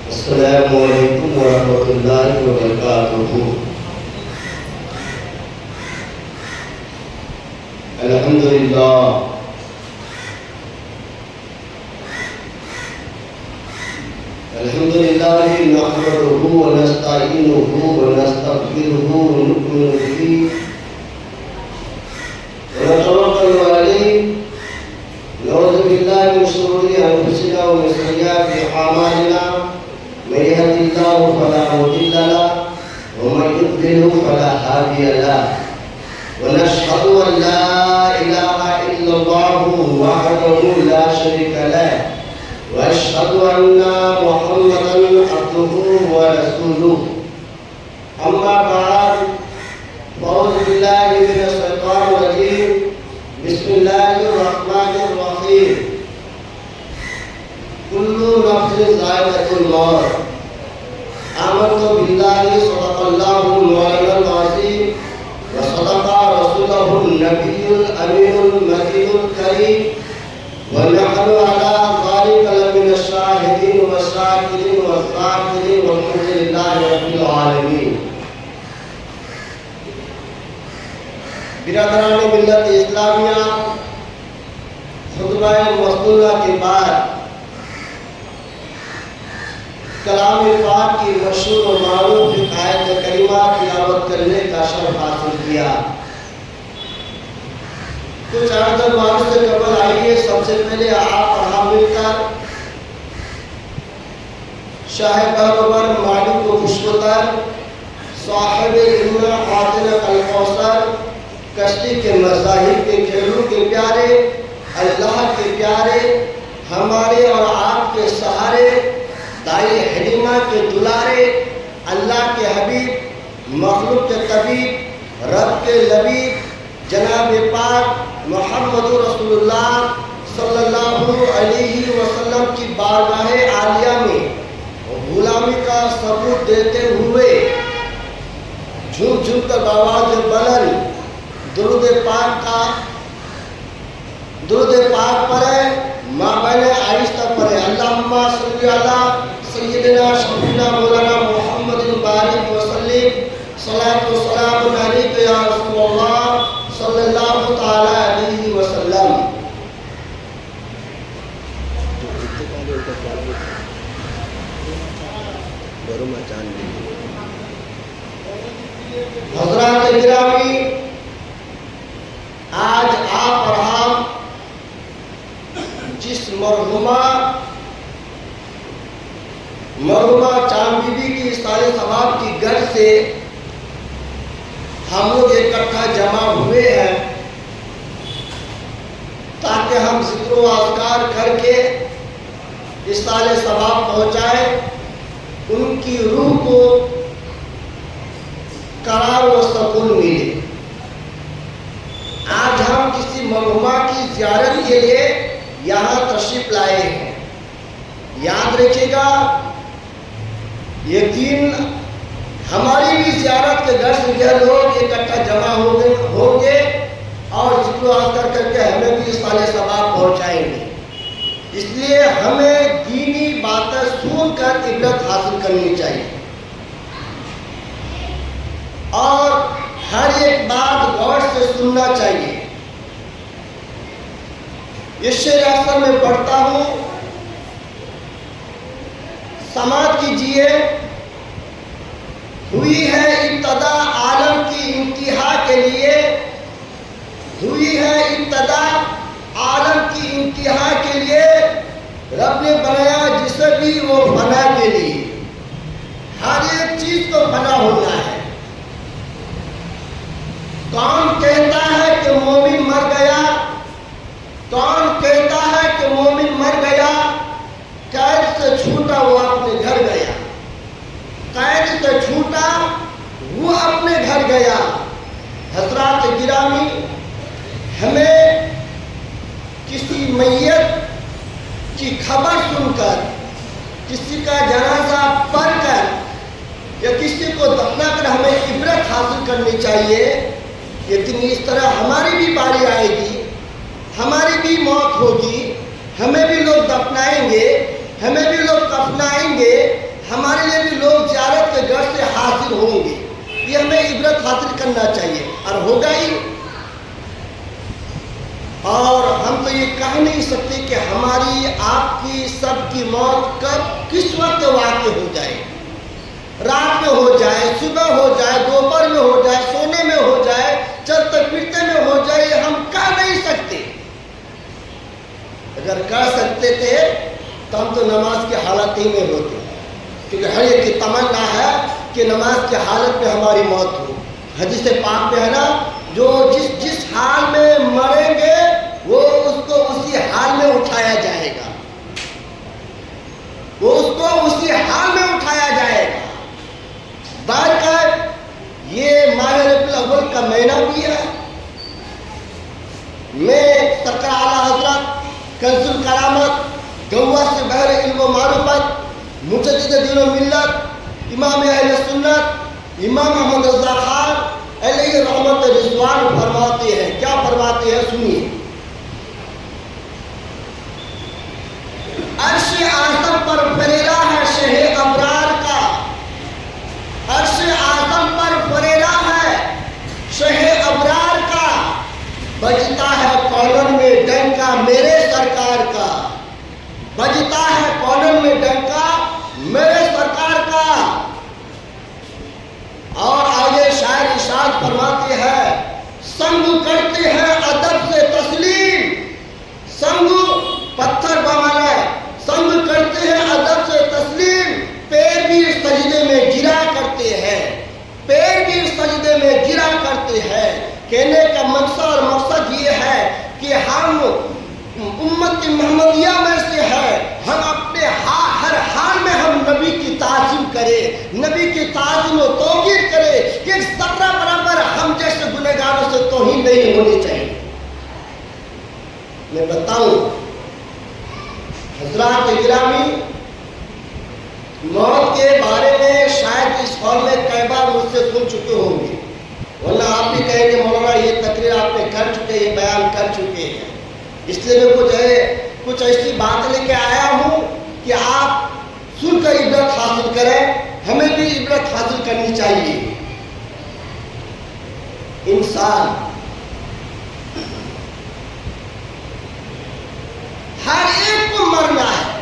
السلام علیکم ورحمۃ اللہ وبرکاتہ۔ الحمدللہ الحمدللہ نحمدہ ونستعینہ ونستغفرہ ونؤمن بہ ونتوکل علیہ نعوذ باللہ من شرور انفسنا ومن سیئات اعمالنا من يهد الله فلا مضل له ومن يضلل فلا هادي له ونشهد ان لا اله الا الله وحده لا شريك له واشهد ان محمدا عبده ورسوله اما بعد فاعوذ بالله من الشيطان الرجيم بسم الله الرحمن الرحيم كل نفس ذائقة الموت آمنت بالله صدق الله مولانا العظيم وصدق رسوله النبي الأمين المجيد الكريم ونحن على ذلك لمن الشاهدين والشاكرين والذاكرين والحمد لله رب العالمين۔ برادران ملت اسلامیہ، خطبہ مسنونہ کے بعد کلام پاک کی مشہور و معروف آیت کریمہ تلاوت کرنے کا شرف حاصل کیا۔ کچھ عرض معروف سے قبل آئیے سب سے پہلے آپ اور ہم مل کر شاہ بہرور مالک و خوشبتر صاحب علم عاطل الکوثر کشتی کے مذاہب کے کھیلوں کے پیارے، اللہ کے پیارے، ہمارے اور آپ کے سہارے، دائی حلیمہ کے دلارے، اللہ کے حبیب، مخلوق کے طبیب، رب کے لبیب، جناب پاک محمد رسول اللہ صلی اللہ علیہ وسلم کی بارگاہ عالیہ میں غلامی کا ثبوت دیتے ہوئے جھوم جھوم کر بآواز بلند درود پاک پڑھے، مابین آہستہ پڑھے۔ اللہم صلی علی سیدنا شفیعنا مولانا محمد بارک وسلم، صلاۃ و سلام علیک یا رسول اللہ صلی اللہ تعالی علیہ وسلم۔ حضرات گرامی، آج آپ اور ہم جس مرحومہ چاند بی بی کی سال ثواب کی گرد سے ہم لوگ اکٹھا جمع ہوئے ہیں تاکہ ہم ذکر و اذکار کر کے اس سال ثواب پہنچائیں، ان کی روح کو قرار و سکون ملے۔ آج ہم کسی مرحومہ کی زیارت کے لیے یہاں تشریف لائے ہیں۔ یاد رکھیے گا، یہ دن ہماری بھی زیارت کے گھر سے یہ لوگ اکٹھا جمع ہوں گے اور ذکر و اذکار کر کے ہمیں بھی اس سال ثواب پہنچائیں گے۔ اس لیے ہمیں دینی باتیں سن کر عبرت حاصل کرنی چاہیے اور ہر ایک بات غور سے سننا چاہیے۔ اس شعر اکثر میں پڑھتا ہوں، سماعت کیجیے۔ ہوئی ہے ابتدا عالم کی انتہا کے لیے، ہوئی ہے ابتدا عالم کی انتہا کے لیے، رب نے بنایا جسے بھی وہ فنا کے لیے۔ ہر ایک چیز کو فنا ہونا ہے۔ کون کہتا ہے کہ مومن مر گیا؟ کون کہتا ہے کہ مومن مر گیا؟ قید سے چھوٹا وہ اپنے گھر گیا، قید سے چھوٹا وہ اپنے گھر گیا۔ حضرات گرامی، ہمیں کسی میت کی خبر سن کر، کسی کا جنازہ پڑھ کر یا کسی کو دفنا کر ہمیں عبرت حاصل کرنی چاہیے۔ لیکن اس طرح ہماری بھی باری آئے گی ہماری بھی موت ہوگی، ہمیں بھی لوگ دفنائیں گے، ہمیں بھی لوگ کفنائیں گے، ہمارے لیے بھی لوگ زیارت کے گھر سے حاضر ہوں گے. یہ ہمیں عبرت حاصل کرنا چاہیے اور ہوگا ہی. اور ہم تو یہ کہہ نہیں سکتے کہ ہماری آپ کی سب کی موت کب کس وقت واقع ہو جائے. رات میں ہو جائے، صبح ہو جائے، دوپہر میں ہو جائے، سونے میں ہو جائے، چلتے پھرتے میں ہو جائے، یہ ہم کہہ نہیں سکتے. اگر کہہ سکتے تھے تو ہم تو نماز کی حالت ہی میں ہوتے، کیونکہ ہر ایک کی تمنا ہے کہ نماز کی حالت میں ہماری موت ہو. حدیث پاک میں ہے نا، جو جس حال میں مریں گے وہ اس کو اسی حال میں اٹھایا جائے گا، وہ اس کو اسی حال میں اٹھایا جائے گا. بہرکیف یہ ماہ ربیع الاول کا مہینہ بھی ہے. میں سرکار اعلیٰ حضرت کنز الکرامت گوا سے بحر علم و معرفت مجدد دین و ملت امام اہل سنت امام محمد رضا خان علیہ رحمت رضوان فرماتے ہیں. کیا فرماتے ہیں سنیے. عرش اعظم پر فریرا ہے شہ ابرار کا، عرش اعظم پر فریرا ہے شہ ابرار کا، بجتا ہے کونن میں ڈنکا میرے سرکار کا، بجتا ہے کونن میں ڈنکا میرے سرکار کا. اور آگے شاعر ارشاد فرماتے ہیں، سنگ کرتے ہیں ادب سے تسلیم، سنگ پتھر بمانا ہے، سنگ کرتے ہیں ادب سے تسلیم، پیر بھی سجدے میں گرا کرتے ہیں، پیر بھی سجدے میں گرا کرتے ہیں. کہنے کا مقصد اور مقصد یہ ہے کہ ہم امت محمدیہ میں سے ہے، ہم اپنے ہر حال میں ہم نبی کی تعظیم کریں، نبی کی تعظیم و توقیر کریں. ایک ذرہ برابر ہم جیسے گنہگاروں سے توہین نہیں ہونی چاہیے. میں بتاؤں حضرات گرامی، موت کے بارے میں شاید اس ہال میں کئی بار مجھ سے سن چکے ہوں گے، ورنہ آپ بھی کہیں گے مولانا یہ تقریر آپ نے کر چکے، یہ بیان کر چکے ہیں. اس لیے میں کچھ ایسی بات لے کے آیا ہوں کہ آپ سن کر عبرت حاصل کریں. ہمیں بھی عبرت حاصل کرنی چاہیے. انسان ہر ایک کو مرنا ہے،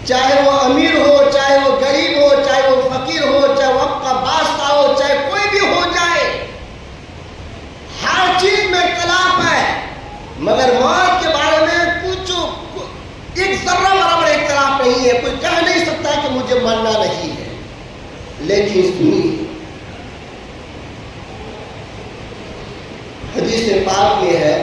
چاہے وہ امیر ہو، چاہے وہ غریب ہو، چاہے وہ فقیر ہو، چاہے وہ آپ کا بادشاہ ہو، چاہے کوئی بھی ہو جائے. ہر چیز میں اختلاف ہے، مگر موت کے بارے میں کچھ ایک ذرہ برابر اختلاف نہیں ہے. کوئی کہہ نہیں سکتا کہ مجھے مرنا نہیں ہے. لیکن سنیے، حدیث پاک میں ہے،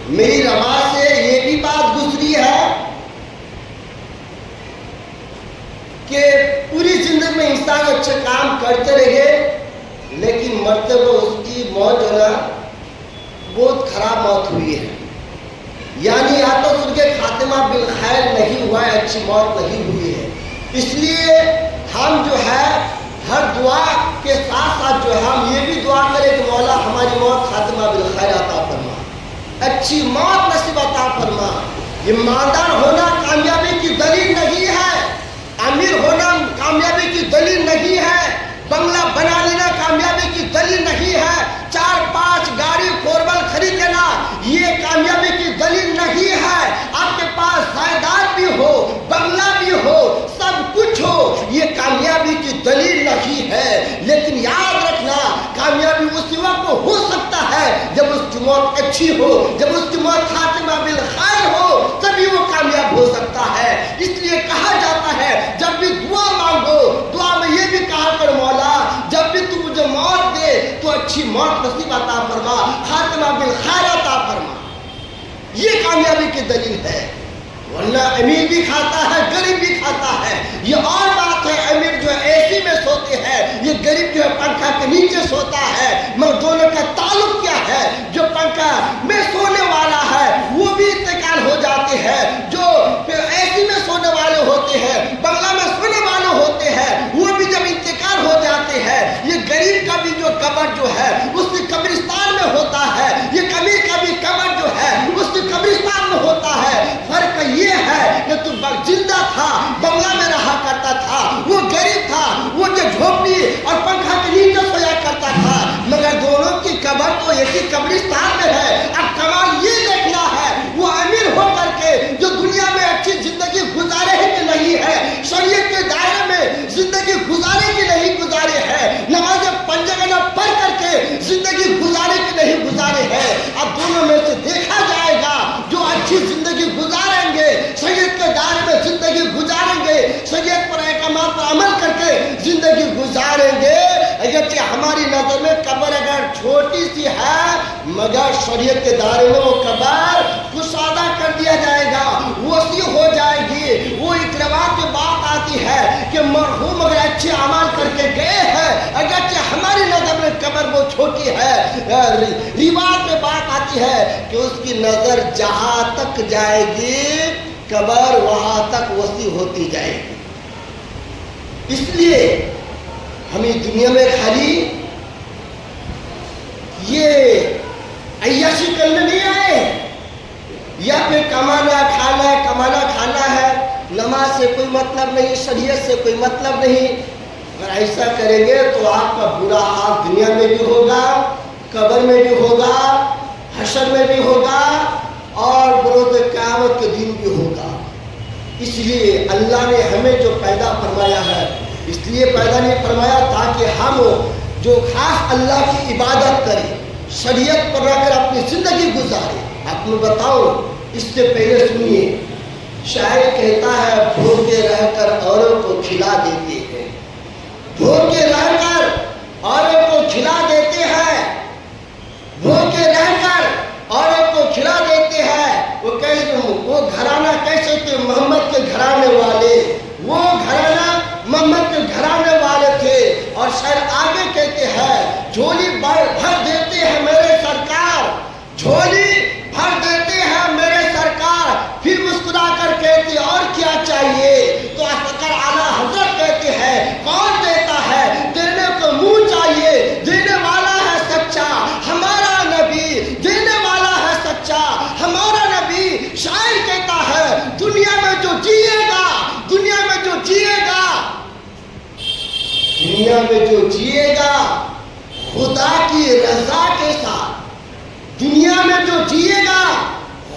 میری رواج سے یہ بھی بات گزری ہے کہ پوری زندگی میں انسان اچھے کام کرتے رہے، لیکن مرتے ہوئے اس کی موت جو نا بہت خراب موت ہوئی ہے. یعنی یا تو اس کے خاتمہ بالخیر نہیں ہوا ہے، اچھی موت نہیں ہوئی ہے. اس لیے ہم جو ہے ہر دعا کے ساتھ ساتھ جو ہے ہم یہ بھی دعا کریں کہ مولا ہماری موت خاتمہ بالخیر عطا فرما، اچھی موت نصیب عطا فرما. یہ مالدار ہونا کامیابی کی دلیل نہیں ہے، امیر ہونا کامیابی کی دلیل نہیں ہے، بنگلہ بنا لینا کامیابی کی دلیل نہیں ہے، 4-5 گاڑی 4 خرید لینا یہ کامیابی کی دلیل نہیں ہے. آپ کے پاس جائیداد بھی ہو، بنگلہ بھی ہو، سب کچھ ہو، یہ کامیابی کی دلیل نہیں ہے. لیکن یاد رکھنا، کامیابی اسی وقت ہو سکتا ہے جب اس کی موت اچھی ہو، جب اس کی موت خاتمہ بالخیر ہو، تبھی وہ کامیاب ہو سکتا ہے. اس لیے کہا جاتا ہے جب بھی دعا مانگو، دعا میں یہ بھی کہا کر مولا جب بھی تو مجھے موت دے تو اچھی موت نصیب عطا فرما، خاتمہ بالخیر عطا فرما. یہ کامیابی کی دلیل ہے. ورنہ امیر بھی کھاتا ہے، غریب بھی کھاتا ہے. یہ اور بات ہے، امیر جو اے سی میں سوتے ہیں، یہ غریب جو ہے پنکھا کے نیچے سوتا ہے. مگر دونوں کا تعلق کیا ہے؟ جو پنکھا میں سونے والا ہے وہ بھی انتقال ہو جاتے ہیں، جو اے سی میں سونے والے ہوتے ہیں، بنگلہ میں سونے والے ہوتے ہیں، وہ بھی جب انتقال ہو جاتے ہیں. یہ غریب کا بھی جو قبر جو ہے اس کی قبرستان میں ہوتا زندگی گزاریں گے، اگرچہ ہماری نظر میں قبر اگر چھوٹی سی ہے مگر شریعت کے دائرے میں وہ قبر کشادہ کر دیا جائے گا، وسیع ہو جائے گی۔ وہ ایک روایت میں بات آتی ہے کہ مرحوم اگر اچھے اعمال کر کے گئے ہیں، اگرچہ ہماری نظر میں قبر وہ چھوٹی ہے، روایت میں بات آتی ہے کہ اس کی نظر جہاں تک جائے گی قبر وہاں تک وسیع ہوتی جائے گی۔ اس لیے ہمیں دنیا میں خالی یہ عیاشی کرنے نہیں آئے یا پھر کمانا کھانا ہے، نماز سے کوئی مطلب نہیں، شریعت سے کوئی مطلب نہیں۔ اگر ایسا کریں گے تو آپ کا برا حال دنیا میں بھی ہوگا، قبر میں بھی ہوگا، حشر میں بھی ہوگا اور بروز قیامت کے دن بھی ہوگا۔ اس لیے اللہ نے ہمیں جو پیدا فرمایا ہے، اس لیے پیدا نہیں فرمایا تاکہ ہم جو خاص اللہ کی عبادت کریں، شریعت پر رہ کر اپنی زندگی گزاریں۔ آپ میں بتاؤں، اس سے پہلے سنیے، شاعر کہتا ہے بھوکے رہ کر اوروں کو کھلا دیتے ہیں، بھوکے رہ کر اوروں کو کھلا دیتے ہیں، بھوکے رہ کر اوروں کو کھلا دیتے ہیں۔ وہ گھرانہ کیسے تھے؟ محمد کے گھرانے والے، وہ گھرانہ محمد کے گھرانے والے تھے۔ اور شاعر آگے کہتے ہیں جھولی بھر دیتے ہیں میرے سرکار، جھولی بھر دیتے ہیں میرے سرکار، پھر مسکرا کر کہتے اور کیا چاہیے؟ تو فقر اعلیٰ حضرت کہتے ہیں کون دیتا ہے؟ دینے کو منہ چاہیے، دینے والا ہے سچا ہمارا نبی، دینے والا ہے سچا ہمارا نبی۔ شاعر کہتا ہے دنیا میں جو جیے گا، دنیا میں جو جیے گا، دنیا میں جو جیے گا خدا کی رضا کے ساتھ، دنیا میں جو جیے گا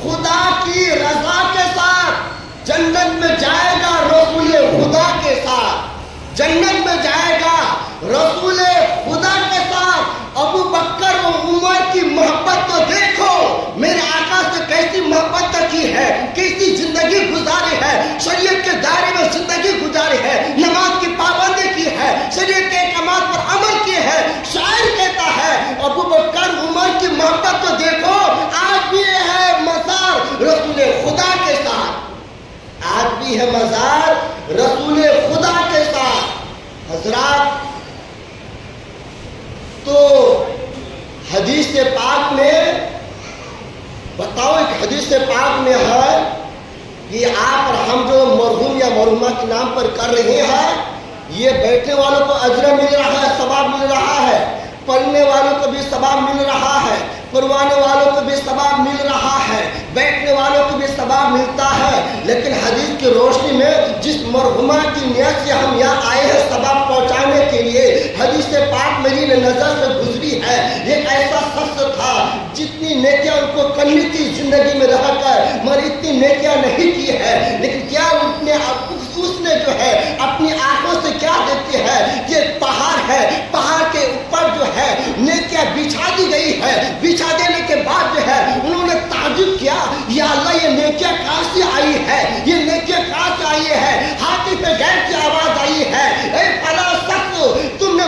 خدا کی رضا کے ساتھ، جنت میں جائے گا رسول خدا کے ساتھ، جنت میں جائے گا رسول خدا کے ساتھ۔ ابو بکر و عمر کی محبت تو دیکھو، میرے آقا سے کیسی محبت کی ہے، کیسی زندگی گزاری ہے، شریعت کے دائرے میں زندگی گزاری ہے، نماز کی پابندی کی ہے، شریعت کے احکامات پر عمل کیے ہے۔ شاعر کہتا ہے ابو بکر عمر کی محبت تو دیکھو، آج بھی ہے مزار رسول خدا کے ساتھ، آج بھی ہے مزار رسول خدا کے ساتھ۔ حضرات، تو حدیث پاک میں بتاؤ، ایک حدیث پاک میں ہے کہ آپ اور ہم جو مرحوم یا مرحومہ کے نام پر کر رہے ہیں، یہ بیٹھنے والوں کو اجر مل رہا ہے، ثواب مل رہا ہے، پڑھنے والوں کو بھی ثواب مل رہا ہے، پڑھوانے والوں کو بھی ثواب مل رہا ہے، بیٹھنے والوں کو بھی ثواب ملتا ہے۔ لیکن حدیث کی روشنی میں جس مرحومہ کی نیت سے ہم یہاں آئے ہیں ثواب پہنچانے کے لیے، حدیث پاک میری نظر سے گزری ہے، ایک ایسا شخص تھا جتنی نیکیاں ان کو کرنی تھی زندگی میں رہ کر مگر اتنی نیکیاں نہیں کی ہے، لیکن کیا اس نے جو ہے اپنی آنکھوں سے کیا دیکھتے ہیں کہ پہاڑ ہے، پہاڑ کے اوپر جو ہے نیکیاں بچھا دی گئی ہے، بچھا دینے کے بعد جو ہے انہوں نے تعجب کیا، یا اللہ یہ نیکیاں کہاں سے آئی ہے، یہ نیکیاں کہاں سے آئی ہے؟ ہاتھی پہ غیر کی آواز آئی ہے، اے فلاں شخص تم نے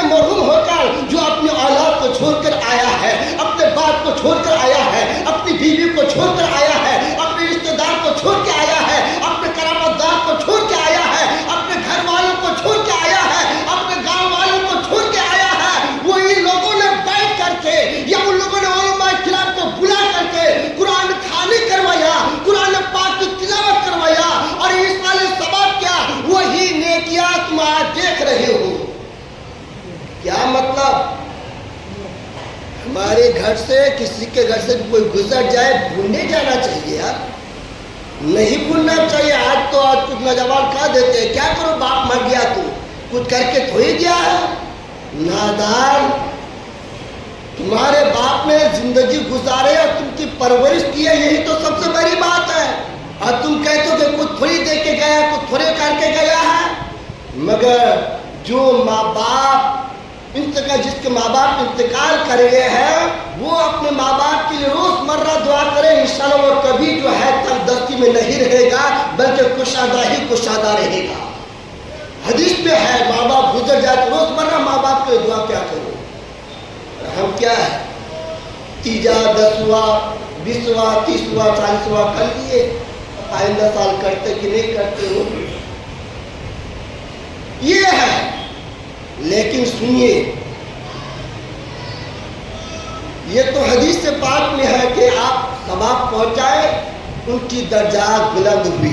مرحوم ہو کر جو اپنی اولاد کو چھوڑ کر آیا ہے، اپنے باپ کو چھوڑ کر آیا ہے، اپنی بیوی کو چھوڑ کر آیا ہے، اپنے رشتہ دار کو چھوڑ کے آیا ہے، اپنے قرابت دار کو چھوڑ کے آیا ہے، اپنے گھر والوں کو چھوڑ کے آیا ہے، اپنے گاؤں والوں کو چھوڑ کے آیا ہے۔ وہی لوگوں نے بیٹھ کر کے یا ان لوگوں نے علماء کرام کو بلا کر کے قرآن خوانی کروایا، قرآن پاک کی تلاوت کروایا، اور اس والے سبب کیا؟ وہی نیکیاں تم آج دیکھ رہے ہو۔ کیا مطلب؟ ہمارے گھر سے کسی کے گھر سے کوئی گزر جائے بھولنے جانا چاہیے یار، نہیں بھولنا چاہیے۔ آج کچھ نوجوان کہہ دیتے ہیں کیا کرو باپ مر گیا تو کچھ کر کے تھوڑی گیا ہے۔ نادان، تمہارے باپ نے زندگی گزارے اور تم کی پرورش کی ہے، یہی تو سب سے بڑی بات ہے، اور تم کہتے ہو کہ کچھ تھوڑی دے کے گیا، کچھ تھوڑے کر کے گیا ہے۔ مگر جو ماں باپ جس کے ماں باپ انتقال کر گئے ہیں، وہ اپنے ماں باپ کے لیے روز مرہ دعا کرے، انشاءاللہ وہ کبھی جو ہے تنگ دستی میں نہیں رہے گا، بلکہ کشادہ ہی کشادہ رہے گا۔ حدیث میں ہے ماں باپ گزر جائے تو روزمرہ ماں باپ کے دعا کیا کرو. ہم کیا ہے تیجا 10واں 20واں 30واں 40واں کر لیے, آئندہ سال کرتے کہ نہیں کرتے ہو یہ ہے. لیکن سنیے یہ تو حدیث پاک میں ہے کہ آپ ثواب پہنچائے ان کی درجات بلند ہوئی,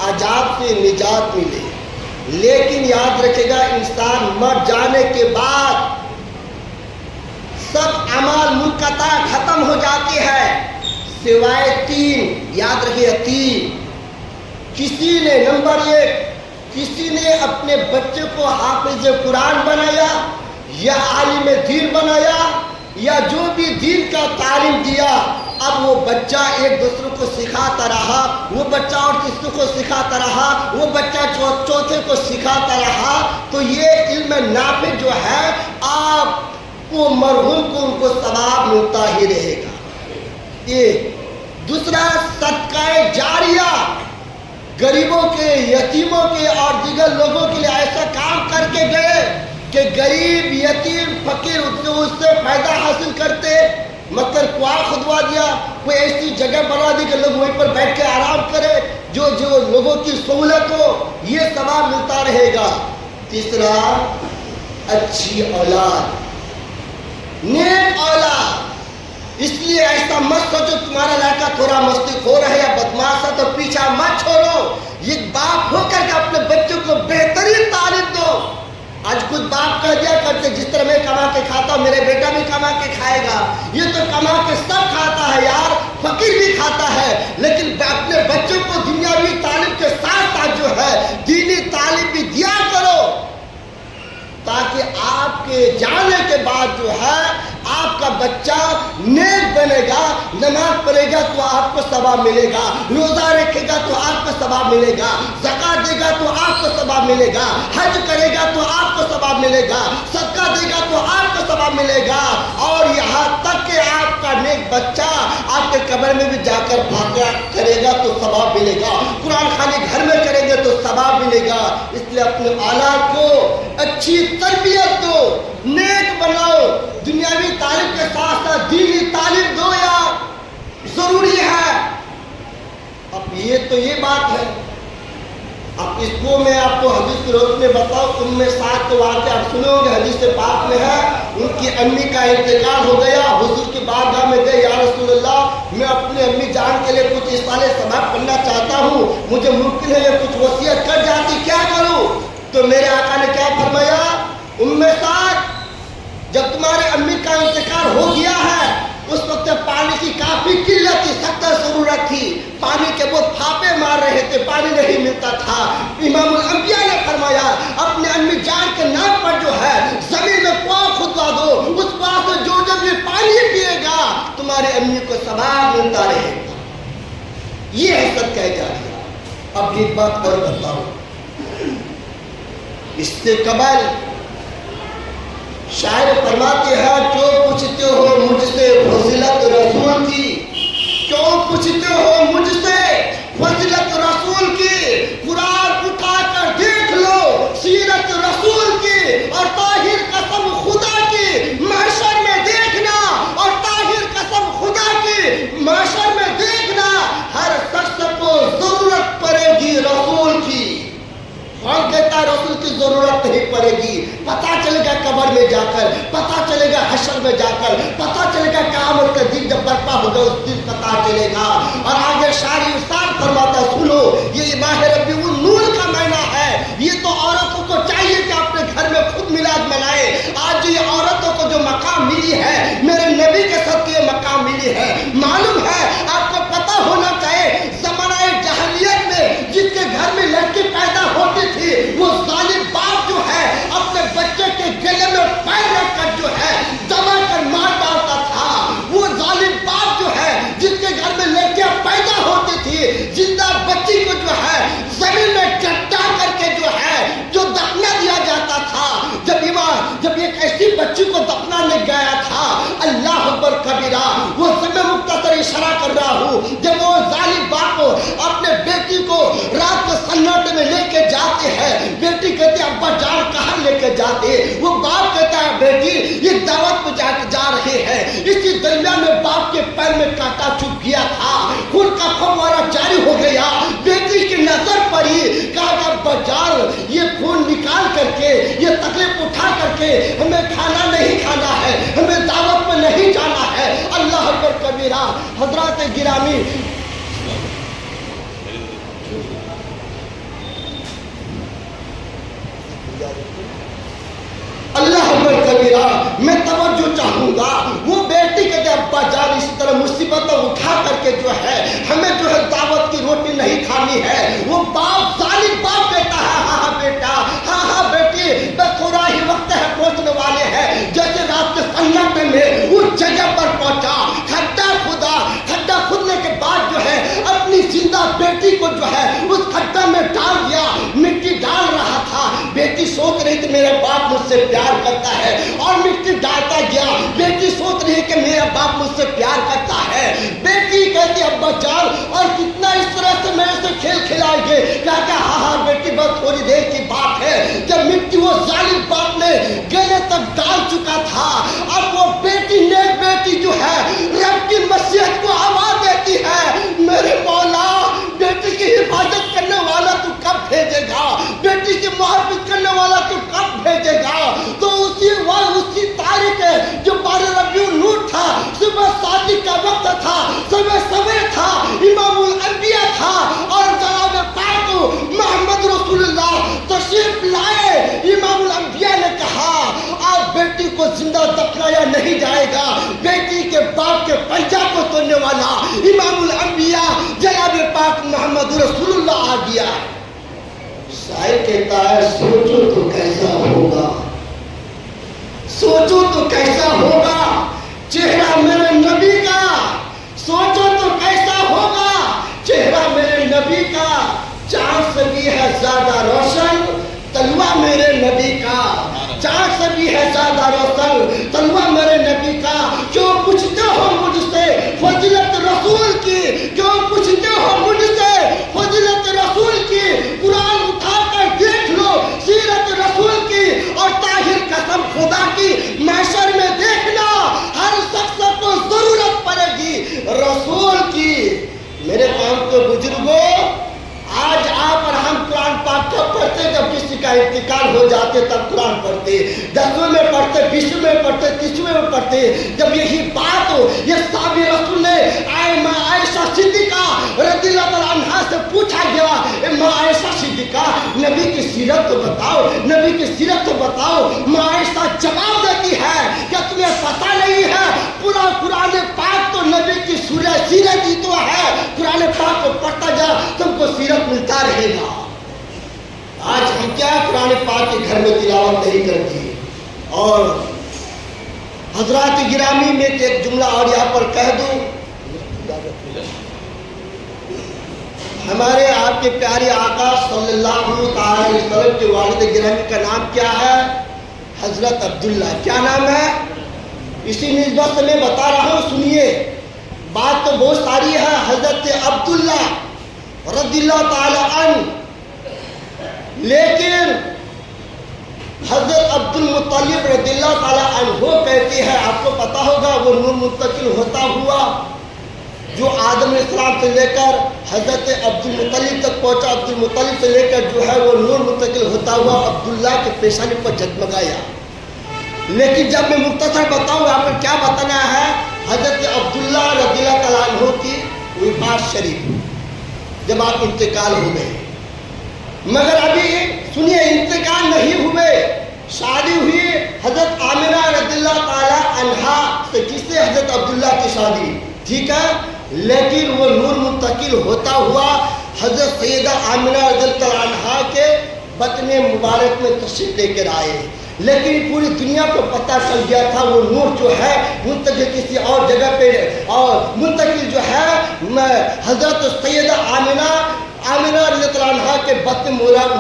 عذاب سے نجات ملے. لیکن یاد رکھے گا انسان مر جانے کے بعد سب اعمال منقطع ختم ہو جاتے ہیں سوائے 3. یاد رکھیے 3. کسی نے نمبر 1 کسی نے اپنے بچے کو حافظ قرآن بنایا یا عالم دین بنایا یا جو بھی دین کا تعلیم دیا. اب وہ بچہ ایک دوسرے کو سکھاتا رہا, وہ بچہ اور تیسرے کو سکھاتا رہا, وہ بچہ چوتھے کو سکھاتا رہا. تو یہ علم نافع جو ہے آپ کو مرحوم کو ان کو ثواب ملتا ہی رہے گا. یہ دوسرا صدقہ جاریہ, غریبوں کے یتیموں کے اور دیگر لوگوں کے لیے ایسا کام کر کے گئے کہ غریب یتیم فقیر اس سے فائدہ حاصل کرتے. مطلب کنواں کھدوا دیا, کوئی ایسی جگہ بنا دی کہ لوگ وہیں پر بیٹھ کے آرام کرے, جو لوگوں کی سہولت ہو, یہ ثواب ملتا رہے گا. تیسرا اچھی اولاد, نیک اولاد. اس لیے ایسا مت سوچو تمہارا لڑکا تھوڑا مستی کھو رہا ہے یا بدماش ہے تو پیچھا مت چھوڑو. یہ باپ ہو کر کے اپنے بچوں کو بہترین تعلیم دو. آج کچھ باپ کہہ دیا کرتے جس طرح میں کما کے کھاتا ہوں میرے بیٹا بھی کما کے کھائے گا. یہ تو کما کے سب کھاتا ہے یار, فقیر بھی کھاتا ہے. لیکن اپنے بچوں کو دنیاوی تعلیم کے ساتھ ساتھ جو ہے دینی تعلیم بھی دیا کرو, تاکہ آپ کے جانے کے بعد جو ہے آپ کا بچہ نیک بنے گا. نماز پڑھے گا تو آپ کو ثواب ملے گا, روزہ رکھے گا تو آپ کو ثواب ملے گا, زکات دے گا تو آپ کو ثواب ملے گا, حج کرے گا تو آپ کو ثواب ملے گا, صدقہ دے گا تو آپ کو ثواب ملے گا. اور یہاں تک کہ آپ کا نیک بچہ آپ کے قبر میں بھی جا کر فاتحہ کرے گا تو ثواب ملے گا, قرآن خوانی گھر میں کریں گے تو ثواب ملے گا. اس لیے اپنے اولاد کو اچھی تربیت دو, نیک بناؤ, دنیاوی تعلیم کے ساتھ ساتھ دینی تعلیم دو یار, ضروری ہے. اب یہ بات ہے. اب اس کو میں آپ کو حدیث کی روشنی میں بتاؤں. ان میں 7 واقعے آپ سنو گے, حدیث پاک میں ہے. ان کی امی کا انتقال ہو گیا, حضور کی بارگاہ میں گئے, یا رسول اللہ میں اپنے امی جان کے لیے کچھ اس والے سبق پڑھنا چاہتا ہوں, مجھے ممکن ہے یہ کچھ وصیت کر جاتی, کیا کروں؟ تو میرے آقا نے کیا فرمایا, ساتھ جب تمہارے امی کا انتقال ہو گیا ہے اس وقت پانی کی کافی قلت تھی, سخت ضرورت تھی, پانی کے بہت پھاپے مار رہے تھے, پانی نہیں ملتا تھا. امام الانبیاء نے فرمایا اپنے امی جان کے نام پر جو ہے زمین میں کنواں کھدوا دو, اس کنواں سے جو جب یہ پانی پیے گا تمہاری امی کو ثواب ملتا رہے گا. یہ ہے صدقہ جاریہ. اب ایک بات اور بتاؤ, اس سے قبل شاعر فرماتے ہیں جو پوچھتے ہو مجھ سے فضیلت رسول کی, کیوں پوچھتے ہو مجھ سے فضیلت رسول کی, قرآن اٹھا کر دیکھ لو سیرت رسول کی, اور طاہر قسم خدا کی محشر میں دیکھنا, اور طاہر قسم خدا کی محشر میں دیکھنا ہر شخص کو ضرورت پڑے گی رسول کی. کون کہتا ہے رسول کی ضرورت نہیں پڑے گی؟ پتا چلے گا قبر میں جا کر, پتا چلے گا حشر میں جا کر, پتا چلے گا قیامت کا دن جب برپا ہوگا اس دن پتا چلے گا. اور آگے شاعر ارشاد فرماتا سنو, یہ ماہ ربیع النور کا مہینہ ہے, یہ تو عورتوں کو چاہیے کہ اپنے گھر میں خود میلاد منائے. آج یہ عورتوں کو جو مقام ملی ہے میرے نبی کے ساتھ یہ مقام ملی ہے. معلوم ہے آپ کو پتا ہونا چاہیے زمانہ جاہلیت میں جس کے گھر میں لڑکی پیدا ہوتی تھی وہ ظالم باپ جو ہے اپنے بچے کے گلے میں پیر رکھ کر جو ہے دبا کر مار ڈالتا تھا. وہ ظالم باپ جو ہے جس کے گھر میں لڑکیاں پیدا ہوتی تھی زندہ بچی کو جو ہے زمین میں چٹا کر کے جو ہے جو دفنا دیا جاتا تھا. جب ایک ایسی بچی کو دفنانے گیا تھا, اللہ اکبر کبیرہ, وہ میں مختصر اشارہ کر رہا ہوں, جب وہ ظالم باپ اپنے بیٹی کو رات کو سناٹے میں لے کے جاتا آتے ہیں. بیٹی کہتی ہے ابا جان کہاں لے کے جاتے؟ وہ باپ کہتا ہے بیٹی یہ دعوت پہ جا رہے ہیں. اسی درمیان میں باپ کے پیر میں کانٹا چبھ گیا تھا، خون کا فوارہ جاری ہو گیا. بیٹی کی نظر پڑی، کہا کہ ابا جان یہ خون نکال کر کے، یہ تکلیف اٹھا کر کے ہمیں کھانا نہیں کھانا ہے، ہمیں دعوت میں نہیں جانا ہے. اللہ اکبر کبیرہ. حضرات گرامی، اللہ اکبر کبیرہ. میں توجہ چاہوں گا. وہ بیٹی کہتے ابا جان اس طرح مصیبت اٹھا کر کے جو ہے ہمیں جو ہے دعوت کی روٹی نہیں کھانی ہے. وہ باپ ظالم باپ کہتا ہے ہاں ہاں بیٹا، ہاں ہاں بیٹی، بس تھوڑا ہی وقت ہے، پہنچنے والے ہیں. جیسے رات کے سناٹے میں اس جگہ پر پہنچا، کھڈا کھودا. کھڈا کھودنے کے بعد جو ہے اپنی زندہ بیٹی کو جو ہے اس کھڈا میں ڈال دیا. مٹی ڈال رہا تھا. بیٹی سوچ رہی تھی میرے باپ مجھ سے پیار کرتا ہے اور مٹی ڈالتا گیا. بیٹی سوچ رہی ہے کہ میرا باپ مجھ سے پیار کرتا ہے. بیٹی کہتی ابا جان اور کتنا اس طرح سے میرے سے کھیل کھلائیں گے؟ کہا کہ ہاں ہاں بیٹی بس تھوڑی دیر کی بات ہے. جب مٹی وہ ظالم باپ نے گلے تک ڈال چکا تھا، اب وہ بیٹی نیک بیٹی جو ہے رب کی مشیت کو آواز دیتی ہے میرے مولا بیٹی کی حفاظت کرنے والا تو کب بھیجے گا؟ بیٹی کی محبت کرنے والا تو کب بھیجے گا؟ تو اسی تاریخ جو 12 ربیع الاول تھا، صبح شادی کا وقت تھا، صبح سویر تھا، امام الانبیاء تھا اور جناب پاک محمد رسول اللہ تشریف لائے. امام الانبیاء نے کہا آپ بیٹی کو زندہ دفنایا نہیں جائے گا. بیٹی کے باپ کے پنجہ کو توڑنے والا امام الانبیاء جناب پاک محمد رسول اللہ آ گیا. شاعر کہتا ہے سوچو تو کیسا ہوگا، سوچو تو کیسا ہوگا چہرہ میرے نبی کا، سوچو تو کیسا ہوگا چہرہ میرے نبی کا. چاند سے بھی ہے زیادہ روشن تلوہ میرے نبی کا، چاند سے بھی ہے زیادہ روشن تلوہ میرے نبی کا. کیوں پوچھتے ہو مجھ سے فضیلت رسول کی، کیوں پوچھتے ہو مجھ سے فضیلت رسول کی؟ قرآن اٹھا کر دیکھ لو سیرت رسول کی اور طاہر قسم خدا کی محشر میں دیکھنا ہر شخص کو ضرورت پڑے گی رسول کی. میرے قوم کے بزرگوں، آج آپ اور ہم قرآن پاک کب پڑھتے؟ جب کسی کا انتقال ہو جاتے تب قرآن پڑھتے، 10ویں میں پڑھتے، 20ویں میں پڑھتے، 30ویں میں پڑھتے. جب یہی بات ہو یہ صحابی رسول نے ماں عائشہ صدیقہ رضی اللہ تعالیٰ عنہا سے پوچھا گیا ماں عائشہ صدیقہ نبی کی سیرت تو بتاؤ، نبی کی سیرت تو بتاؤ. ماں عائشہ جواب دیتی ہے کہ تمہیں پتہ نہیں ہے پورا قرآن پاک تو نبی کی سیرت ہی تو ہے. قرآن پاک کو پڑھتا جا تم کو سیرت ملتا رہے گا. آج ہم کیا قرآن پاک کے گھر میں تلاوت نہیں کرتے. اور حضرات گرامی میں ایک جملہ اور یہاں پر کہہ دوں، ہمارے آپ کے پیارے آقا صلی اللہ علیہ وسلم کے والد گرامی کا نام کیا ہے؟ حضرت عبداللہ. کیا نام ہے؟ اسی نسبت سے میں بتا رہا ہوں، سنیے. بات تو بہت ساری ہے. حضرت عبداللہ رضی اللہ تعالی عنہ، لیکن حضرت عبد المطلب رضی اللہ تعالی عنہ کہتے ہیں، آپ کو پتا ہوگا وہ نور منتقل ہوتا ہوا جو آدم علیہ السلام سے لے کر حضرت عبد المطلب تک پہنچا. عبد المطلب سے لے کر جو ہے وہ نور منتقل ہوتا ہوا عبداللہ کے پیشانی پر جگمگایا. لیکن جب میں مختصر بتاؤں آپ کو کیا بتانا ہے، حضرت عبداللہ رضی اللہ تعالیٰ عنہ کی وفات شریف جب آپ انتقال ہو گئے. مگر ابھی سنیے انتقال نہیں ہوئے، شادی ہوئی حضرت آمنہ رضی اللہ تعالیٰ عنہا سے، جس سے حضرت عبداللہ کی شادی، ٹھیک ہے. لیکن وہ نور منتقل ہوتا ہوا حضرت سیدہ آمنہ رضی اللہ تعالیٰ عنہا کے بطن مبارک میں تشریف لے کر آئے. لیکن پوری دنیا کو پتہ چل گیا تھا وہ نور جو ہے منتقل کسی اور جگہ پہ، اور منتقل جو ہے حضرت سیدہ آمنہ رضی اللہ عنہا کے بطن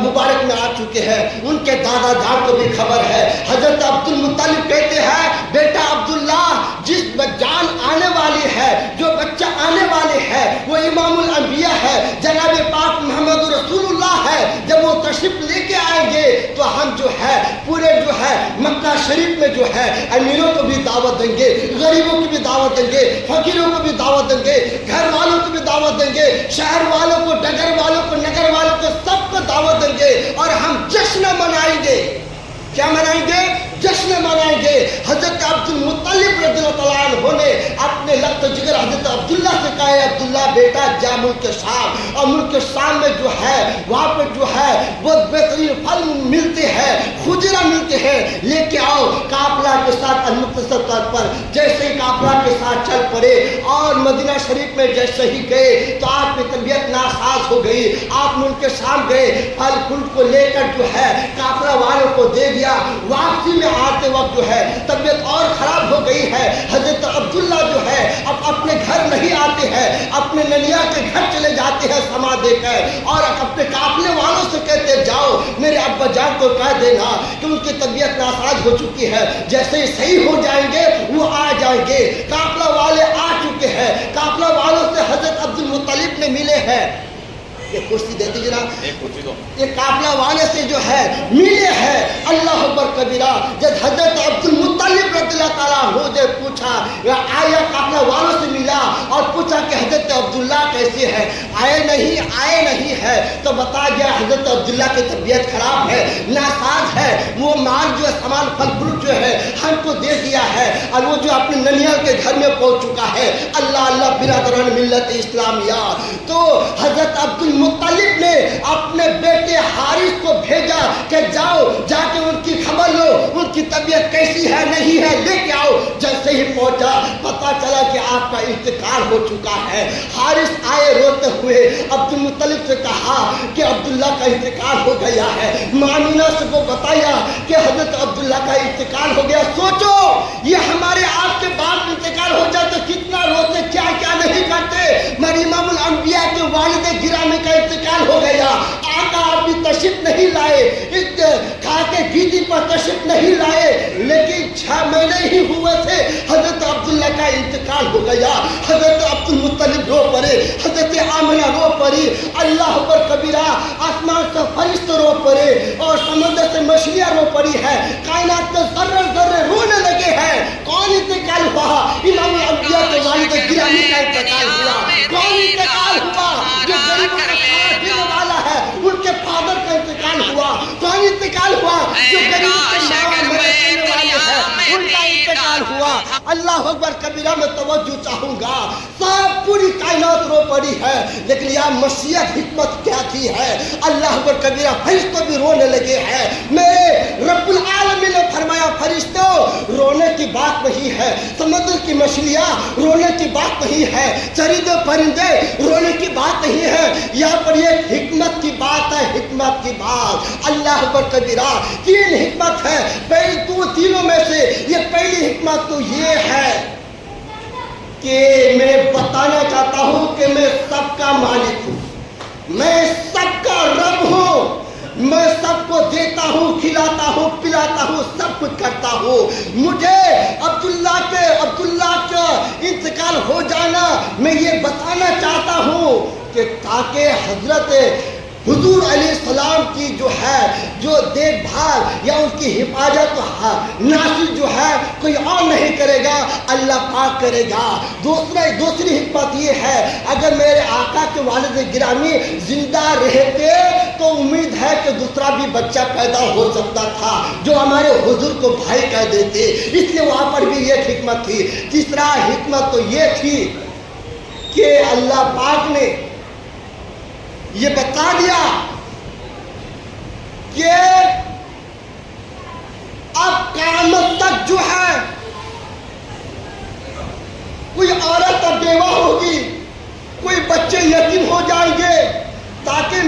مبارک میں آ چکے ہیں. ان کے دادا جان کو بھی خبر ہے. حضرت عبد المطلب کہتے ہیں بیٹا عبداللہ، جس جان آنے والی ہے، جو بچہ آنے والے ہے وہ امام الانبیاء ہے، جناب پاک محمد رسول اللہ ہے. جب وہ تشریف لے کے آئیں گے تو ہم جو ہے پورے جو ہے مکہ شریف میں جو ہے امیروں کو بھی دعوت دیں گے، غریبوں کی بھی دعوت دیں گے، فقیروں کو بھی دعوت دیں گے، گھر والوں کو بھی دعوت دیں گے، شہر والوں کو، ڈگر والوں کو، نگر والوں کو، سب کو دعوت دیں گے، اور ہم جشن منائیں گے۔ کیا منائیں گے؟ جشن منائیں گے۔ حضرت عبد المطلب رضی اللہ تعالیٰ عنہ نے اپنے لخت جگر حضرت عبداللہ سے کہا ہے عبداللہ بیٹا جا ملک شام، اور ملک شام میں جو ہے وہاں پہ جو ہے بہت بہترین پھل ملتے ہیں، خجرہ ملتے ہیں، لے کے آؤ۔ قافلہ کے ساتھ المختصر طور پر جیسے ہی قافلہ کے ساتھ چل پڑے اور مدینہ شریف میں جیسے ہی گئے تو آپ کی طبیعت ناساز ہو گئی، آپ ملک شام گئے، پھل پھول کو لے کر جو ہے قافلہ والوں کو دے دیا، واپسی میں آتے وقت جو ہے طبیعت اور خراب ہو گئی ہے۔ حضرت عبداللہ جو ہے اب اپنے گھر نہیں آتے ہیں، اپنے ننیا کے گھر چلے جاتے ہیں سما دے کر، اور اپنے قافلے والوں سے کہتے جاؤ میرے ابا جان کو کہہ دینا کہ ان کی طبیعت ناساز ہو چکی ہے، جیسے ہی صحیح ہو جائیں گے وہ آ جائیں گے۔ قافلہ والے آ چکے ہیں، قافلہ والوں سے حضرت عبد المطلب نے ملے ہیں۔ یہ کرسی دے دیجیے نا، یہ قافلہ والے سے جو ہے ملے ہیں۔ اللہ اکبر کبیرہ۔ جب حضرت عبد المطلب رضی اللہ تعالیٰ عنہ نے پوچھا، آیا قافلہ والوں سے ملا اور پوچھا کہ حضرت عبداللہ کیسے ہے؟ آئے نہیں ہے تو بتا گیا حضرت عبداللہ کی طبیعت خراب ہے، ناساز ہے، وہ مال جو ہے سامان پھل فروٹ جو ہے ہم کو دے دیا ہے، اور وہ جو اپنے ننیال کے گھر میں پہنچ چکا ہے۔ اللہ برادران ملت اسلامیہ، تو حضرت عبد المطلب نے اپنے بیٹے حارث کو بھیجا کہ جاؤ جا کے ان کی خبر لو، ان کی طبیعت کیسی ہے نہیں ہے لے کے آؤ۔ جیسے ہی پہنچا پتا چلا کہ آپ کا انتقال ہو چکا ہے۔ حارث آئے روتے ہوئے، عبد المطلب سے کہا کہ عبداللہ کا انتقال ہو گیا ہے۔ مامینہ سے کو بتایا کہ حضرت عبداللہ کا انتقال ہو گیا۔ سوچو یہ ہمارے آپ کے بعد انتقال ہو جائے تو کتنا روتے، کیا کیا نہیں کرتے۔ مگر امام الانبیاء کے والد گرامی کا انتقال ہو گیا، آقا آپ بھی تشریف نہیں لائے، کھا کے گیدی پر تشریف نہیں لائے، لیکن 6 مہینے ہی ہوئے تھے حضرت عبداللہ کا انتقال ہو گیا۔ حضرت عبد المطلب رو پڑے، حضرت آمنہ رو پڑی، اللہ اکبر کبیرہ، آسمان سے فرشتے رو پڑے اور سمندر سے مچھلیاں رو پڑی ہے، کائنات کے ذرے ذرے رونے لگے ہیں۔ کون انتقال ہوا؟ امام الانبیاء کے والد گرامی کا انتقال ہوا۔ کون انتقال ہوا؟ جو غریبوں کا سہارا دینے والا ہے، ان کے فادر کا انتقال ہوا۔ کون انتقال ہوا؟ جو غریبوں کے ماں مرنے والے ہیں، ان کا انتقال ہوا۔ اللہ اکبر کبیرہ، میں توجہ چاہوں گا، سب پوری کائنات رو پڑی ہے، لیکن یہاں مشیت حکمت کیا تھی ہے؟ اللہ اکبر کبیرہ، فرشتے بھی رونے لگے ہیں۔ میرے رب العالمین نے فرمایا فرشتوں رونے کی بات نہیں ہے، سمندر کی مچھلیاں رونے کی بات نہیں ہے، چرندے پرندے رونے کی بات نہیں ہے، یہاں پر یہ حکمت کی بات ہے، حکمت کی بات۔ اللہ اکبر کبیرہ، 3 حکمت ہے، پہلی تینوں میں سے یہ پہلی حکمت تو یہ ہے کہ میں بتانا چاہتا ہوں کہ میں سب کا مالک ہوں، میں سب کا رب ہوں، میں سب کو دیتا ہوں، کھلاتا ہوں، پلاتا ہوں، سب کچھ کرتا ہوں۔ مجھے عبداللہ کا انتقال ہو جانا میں یہ بتانا چاہتا ہوں کہ تاکہ حضرت حضور علیہ السلام کی جو ہے جو دیکھ بھال یا ان کی حفاظت ناصر جو ہے کوئی اور نہیں کرے گا، اللہ پاک کرے گا۔ دوسری حکمت یہ ہے، اگر میرے آقا کے والد گرامی زندہ رہتے تو امید ہے کہ دوسرا بھی بچہ پیدا ہو سکتا تھا جو ہمارے حضور کو بھائی کہہ دیتے، اس لیے وہاں پر بھی یہ حکمت تھی۔ تیسرا حکمت تو یہ تھی کہ اللہ پاک نے یہ بتا دیا کہ اب قیامت تک جو ہے کوئی عورت اب بیوہ ہوگی، کوئی بچے یتیم ہو جائیں گے، تاکہ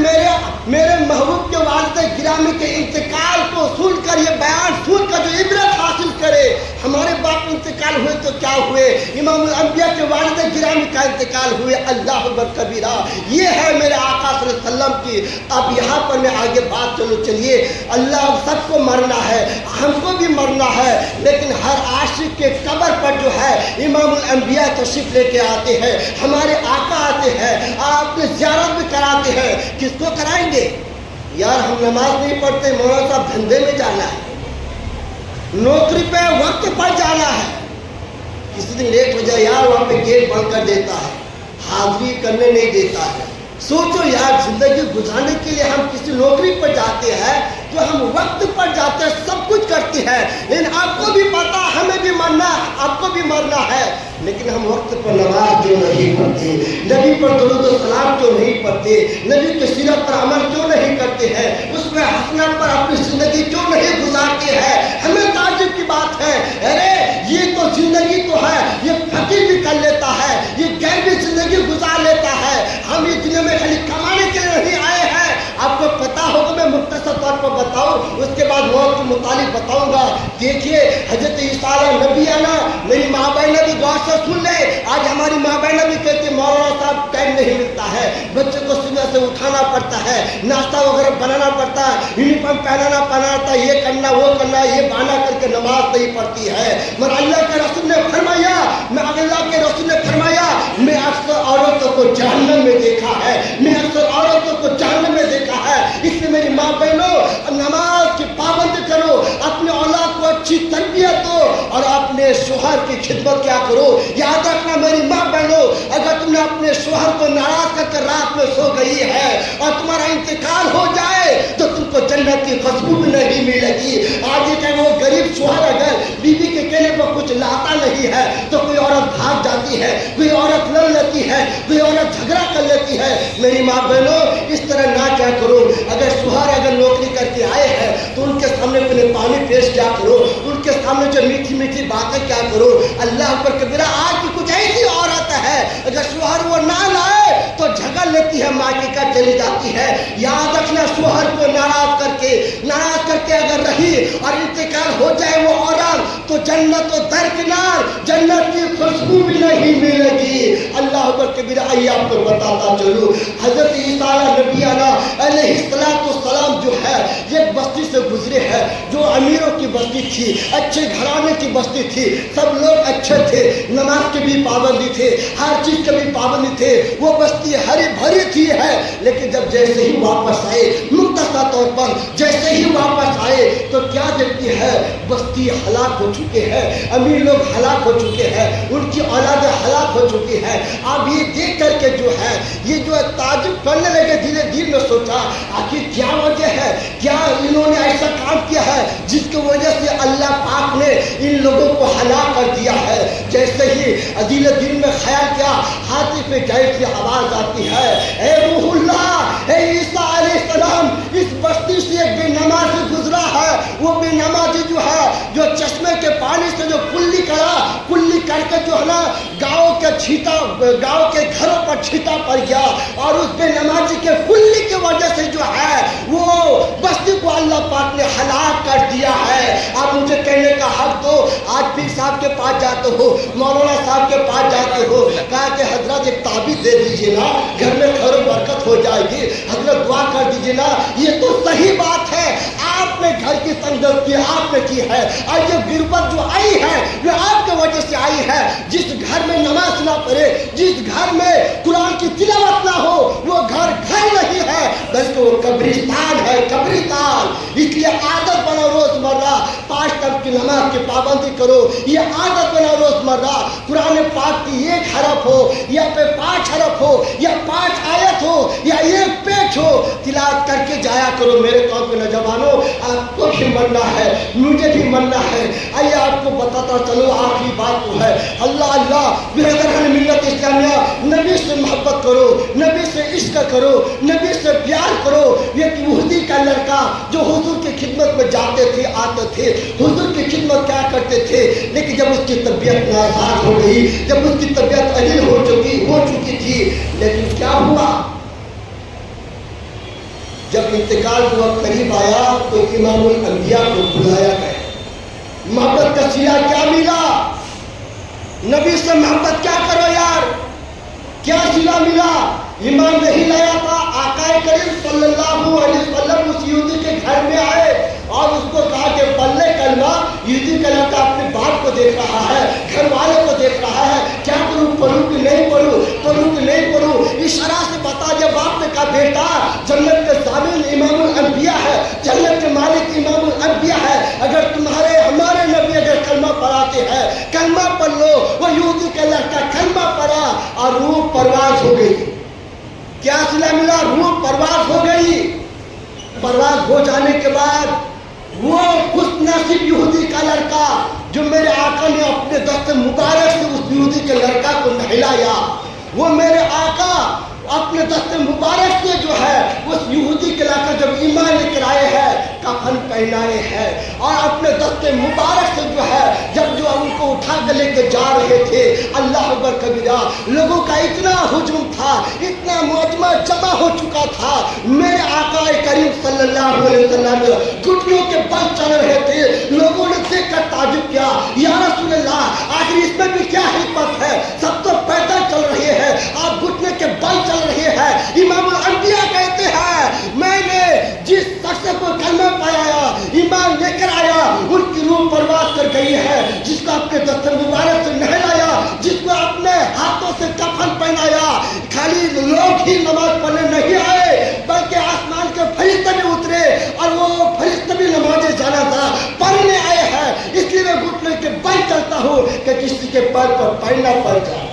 میرے محبوب کے والد گرامی کے انتقال کو سن کر، یہ بیان سن کر جو عبرت حاصل کرے۔ ہمارے باپ انتقال ہوئے تو کیا ہوئے، امام الانبیاء کے والد گرامی کا انتقال ہوئے۔ اللہ اکبر کبیرہ، یہ ہے میرے آقا صلی اللہ علیہ وسلم کی۔ اب یہاں پر میں آگے بات چلیے، اللہ سب کو مرنا ہے، ہم کو بھی مرنا ہے، لیکن ہر عاشق کے قبر پر جو ہے امام الانبیاء تشریف لے کے آتے ہیں، ہمارے آقا آتے ہیں، آپ نے زیارت بھی کراتے ہیں۔ کس کو کرائیں گے؟ یار ہم نماز نہیں پڑھتے، مولانا صاحب دھندے میں جانا ہے، نوکری پہ وقت پر جانا ہے، کسی دن لیٹ ہو جائے یار وہاں پہ گیٹ بند کر دیتا ہے، حاضری کرنے نہیں دیتا ہے۔ سوچو یار زندگی گزارنے کے لیے ہم کسی نوکری پر جاتے ہیں تو ہم وقت پر جاتے ہیں، سب کچھ کرتے ہیں، لیکن آپ کو بھی پتا ہمیں بھی مرنا ہے، آپ کو بھی مرنا ہے، لیکن ہم وقت پر نماز کیوں نہیں پڑھتے، نبی پر درود و سلام کیوں نہیں پڑھتے، نبی کی سیرت پر عمل کیوں نہیں کرتے ہیں، اس میں حسنات پر اپنی زندگی کیوں نہیں گزارتے ہیں؟ ہمیں تعجب کی بات ہے، ارے یہ تو زندگی تو ہے، یہ فقیر بھی کر لیتا ہے، یہ غیر بھی زندگی گزار لیتا ہے، ہم اس دنیا میں خالی کمانے کے لیے نہیں آئے ہیں۔ آپ کو پتا ہوگا، میں مختصر طور پر بتاؤں، اس کے بعد موت کے متعلق بتاؤں گا۔ دیکھیے حضرت عیسیٰ نبی آنا، میری ماں بہنیں بھی غور سے سن لے، آج ہماری ماں بہنیں بھی کہتی ہیں مولانا صاحب ٹائم نہیں ملتا ہے، بچے کو صبح سے اٹھانا پڑتا ہے، ناشتہ وغیرہ بنانا پڑتا ہے، یونیفارم پہنانا پڑتا ہے، یہ کرنا وہ کرنا، یہ بہانہ کر کے نماز نہیں پڑھتی ہے۔ مگر اللہ کے رسول نے فرمایا، میں اکثر عورتوں کو جہنم میں دیکھا ہے، میں اکثر عورتوں کو جہنم میں دیکھا ہے، اس لیے میری ماں بہنوں نماز کی پابندی کرو، اپنے اولاد کو اچھی تربیت دو اور اپنے شوہر کی خدمت کیا کرو۔ یاد رکھنا میری ماں بہنوں، اگر تم نے اپنے شوہر کو ناراض کر کے رات میں سو گئی ہے اور تمہارا انتقال ہو جائے تو تم کو جنت کی خوشبو بھی نہیں ملے گی۔ آج یہ کہ وہ غریب شوہر اگر بیوی کے کہنے پر کچھ لاتا نہیں ہے تو کوئی عورت بھاگ جاتی ہے، کوئی عورت لڑ لیتی ہے، کوئی عورت جھگڑا کر لیتی ہے۔ میری ماں بہنوں اس طرح نہ کیا کرو، اگر شوہر اگر نوکری کر کے آئے ہیں تو ان کے سامنے اپنے پانی پیش کیا کرو، ان کے سامنے جو میٹھی میٹھی باتیں کیا کرو۔ اللہ پر کبیرہ آج کی کچھ ایسی عورت ہے اگر شوہر وہ نہ لائے تو جھگڑ لیتی ہے، ماں کی کا چلی جاتی ہے۔ یاد رکھنا شوہر کو ناراض کر کے اگر رہی اور انتقال ہو جائے وہ عورت تو جنت و درکنار جنت کی خوشبو بھی نہیں ملے گی۔ اللہ پر کبیرہ آئیے آپ کو بتاتا چلو، حضرت عیسیٰ نبی علیہ السلام جو ہے یہ بستی سے گزرے ہیں جو امیروں کی بستی تھی، اچھے گھرانے کی بستی تھی، سب لوگ اچھے تھے، نماز کے بھی پابندی تھے، ہر چیز کے بھی پابندی تھے، وہ بستی ہری بھری تھی ہے، لیکن جب جیسے ہی واپس آئے مختصر طور پر جیسے ہی واپس آئے تو کیا دیکھتی ہے بستی ہلاک ہو چکے ہیں، امیر لوگ ہلاک ہو چکے ہیں، ان کی اولادیں ہلاک ہو چکی ہے۔ اب یہ دیکھ کر کے جو ہے یہ جو تعجب کرنے لگے، دل میں سوچا آخر کیا وجہ ہے، کیا انہوں نے ایسا کام کیا ہے جس کی وجہ سے اللہ پاک نے ان لوگوں کو ہلاک کر دیا ہے۔ جیسے ہی دل میں خیال کیا، ہاتھی پہ گائے کی آواز آتی ہے، اے روح اللہ، اے عیسیٰ علیہ السلام، اس بستی سے ایک بے نمازی گزرا ہے، وہ بے نمازی جو ہے جو چشمے کے پانی سے جو کلی کر کے جو ہے نا گاؤں کے گھروں پر چھیٹا پڑ گیا، اور اس بے نمازی کے کلی کی وجہ سے جو ہے وہ بستی کو اللہ پاک نے ہلاک کر دیا ہے۔ آپ مجھے کہنے کا حق دو، آج پیر صاحب کے پاس جاتے ہو، مولانا صاحب کے پاس جاتے ہو، کہا کہ حضرت ایک تعبیذ دے دیجیے نا، گھر میں خیر و برکت ہو جائے گی، حضرت دعا کر دیجیے نا۔ یہ تو صحیح بات ہے، آپ نے گھر کی تنگدستی آپ نے کی ہے، اور یہ غربت جو آئی ہے وہ آپ کی وجہ سے آئی ہے۔ جس گھر میں نماز نہ پڑھے، جس گھر میں قرآن کی تلاوت نہ ہو، وہ گھر نہیں ہے بلکہ وہ قبرستان ہے، قبرستان۔ اس لیے عادت بناؤ روزمرہ 5 ٹائم کی نماز کی پابندی کرو، یہ عادت بناؤ روزمرہ قرآن پاک کی 1 حرف ہو یا 5 حرف ہو یا 5 آیت ہو یا 1 پیج ہو، تلاوت کر کے جایا کرو۔ میرے قوم کے نوجوانوں، آپ کو بھی مرنا ہے، مجھے بھی مرنا ہے۔ آئیے آپ کو بتاتا چلو، آخری بات تو ہے اللہ بہترین ملت اسلامیہ، نبی سے محبت کرو، نبی سے عشق کرو، نبی سے پیار کرو۔ ایک یہودی کا لڑکا جو حضور کی خدمت میں جاتے تھے، آتے تھے، حضور کی خدمت کیا کرتے تھے، لیکن جب اس کی طبیعت ناساز ہو گئی، جب اس کی طبیعت علیل ہو چکی تھی، لیکن کیا ہوا، جب انتقال کا وقت قریب آیا تو امام الانبیاء کو بلایا گیا۔ محبت کا سلا کیا ملا، نبی سے محبت کیا کرو یار، کیا سلا ملا؟ ایمان نہیں لایا تھا، آقا کریم صلی اللہ علیہ وسلم اس یہودی کے گھر میں آئے اور اس کو کہا کہ پلے کلمہ، یہودی کا لڑکا اپنے باپ کو دیکھ رہا ہے، گھر والوں کو دیکھ رہا ہے، کیا کروں، پڑھوں کہ نہیں پڑھوں، پڑھوں کہ نہیں پڑھوں؟ اشارہ سے بتا، جب باپ نے کہا بیٹا جنت کے ضامن امام الانبیاء فاصلہ ملا، روح پرواز ہو گئی. پرواز ہو جانے کے بعد وہ خوش نصیب یہودی کا لڑکا جو میرے آقا نے اپنے دست مبارک سے اس یہودی کے لڑکا کو نہلایا، وہ میرے آقا اپنے دست مبارک سے جو ہے اس یہودی کے لڑکا جب ایمان لے کر آئے ہیں، کفن پہنائے ہیں، اور اپنے دست مبارک سے جو ہے جب جو ان کو اٹھا کر لے کے جا رہے تھے، اللہ اکبر کبیرہ، لوگوں کا اتنا ہجوم تھا، اتنا مجمع جمع ہو چکا تھا. میرے آقا کریم صلی اللہ علیہ وسلم گھٹنوں کے بل چل رہے تھے. لوگوں نے دیکھ کر تعجب کیا، یا رسول اللہ آخر اس میں بھی کیا حکمت ہے؟ سب تو پیدل چل رہے ہیں، آپ گھٹنے کے بل چل رہے ہیں. امام الانبیاء کہتے ہیں میں نے جس شخص کو کلمہ پایا، ایمان لے کر آیا، ان کی روح پرواز کر گئی ہے. جس کو اپنے دست مبارک سے نہلایا، جس کو اپنے ہاتھوں سے کفن پہنایا. خالی لوگ ہی نماز پڑھنے نہیں آئے بلکہ آسمان کے فرشتے بھی اترے اور وہ فرشتے بھی نماز جنازہ پڑھنے آئے ہیں. اس لیے میں گھٹنے کے بل چلتا ہوں کہ کسی کے پیر پر پڑنا پڑ جائے.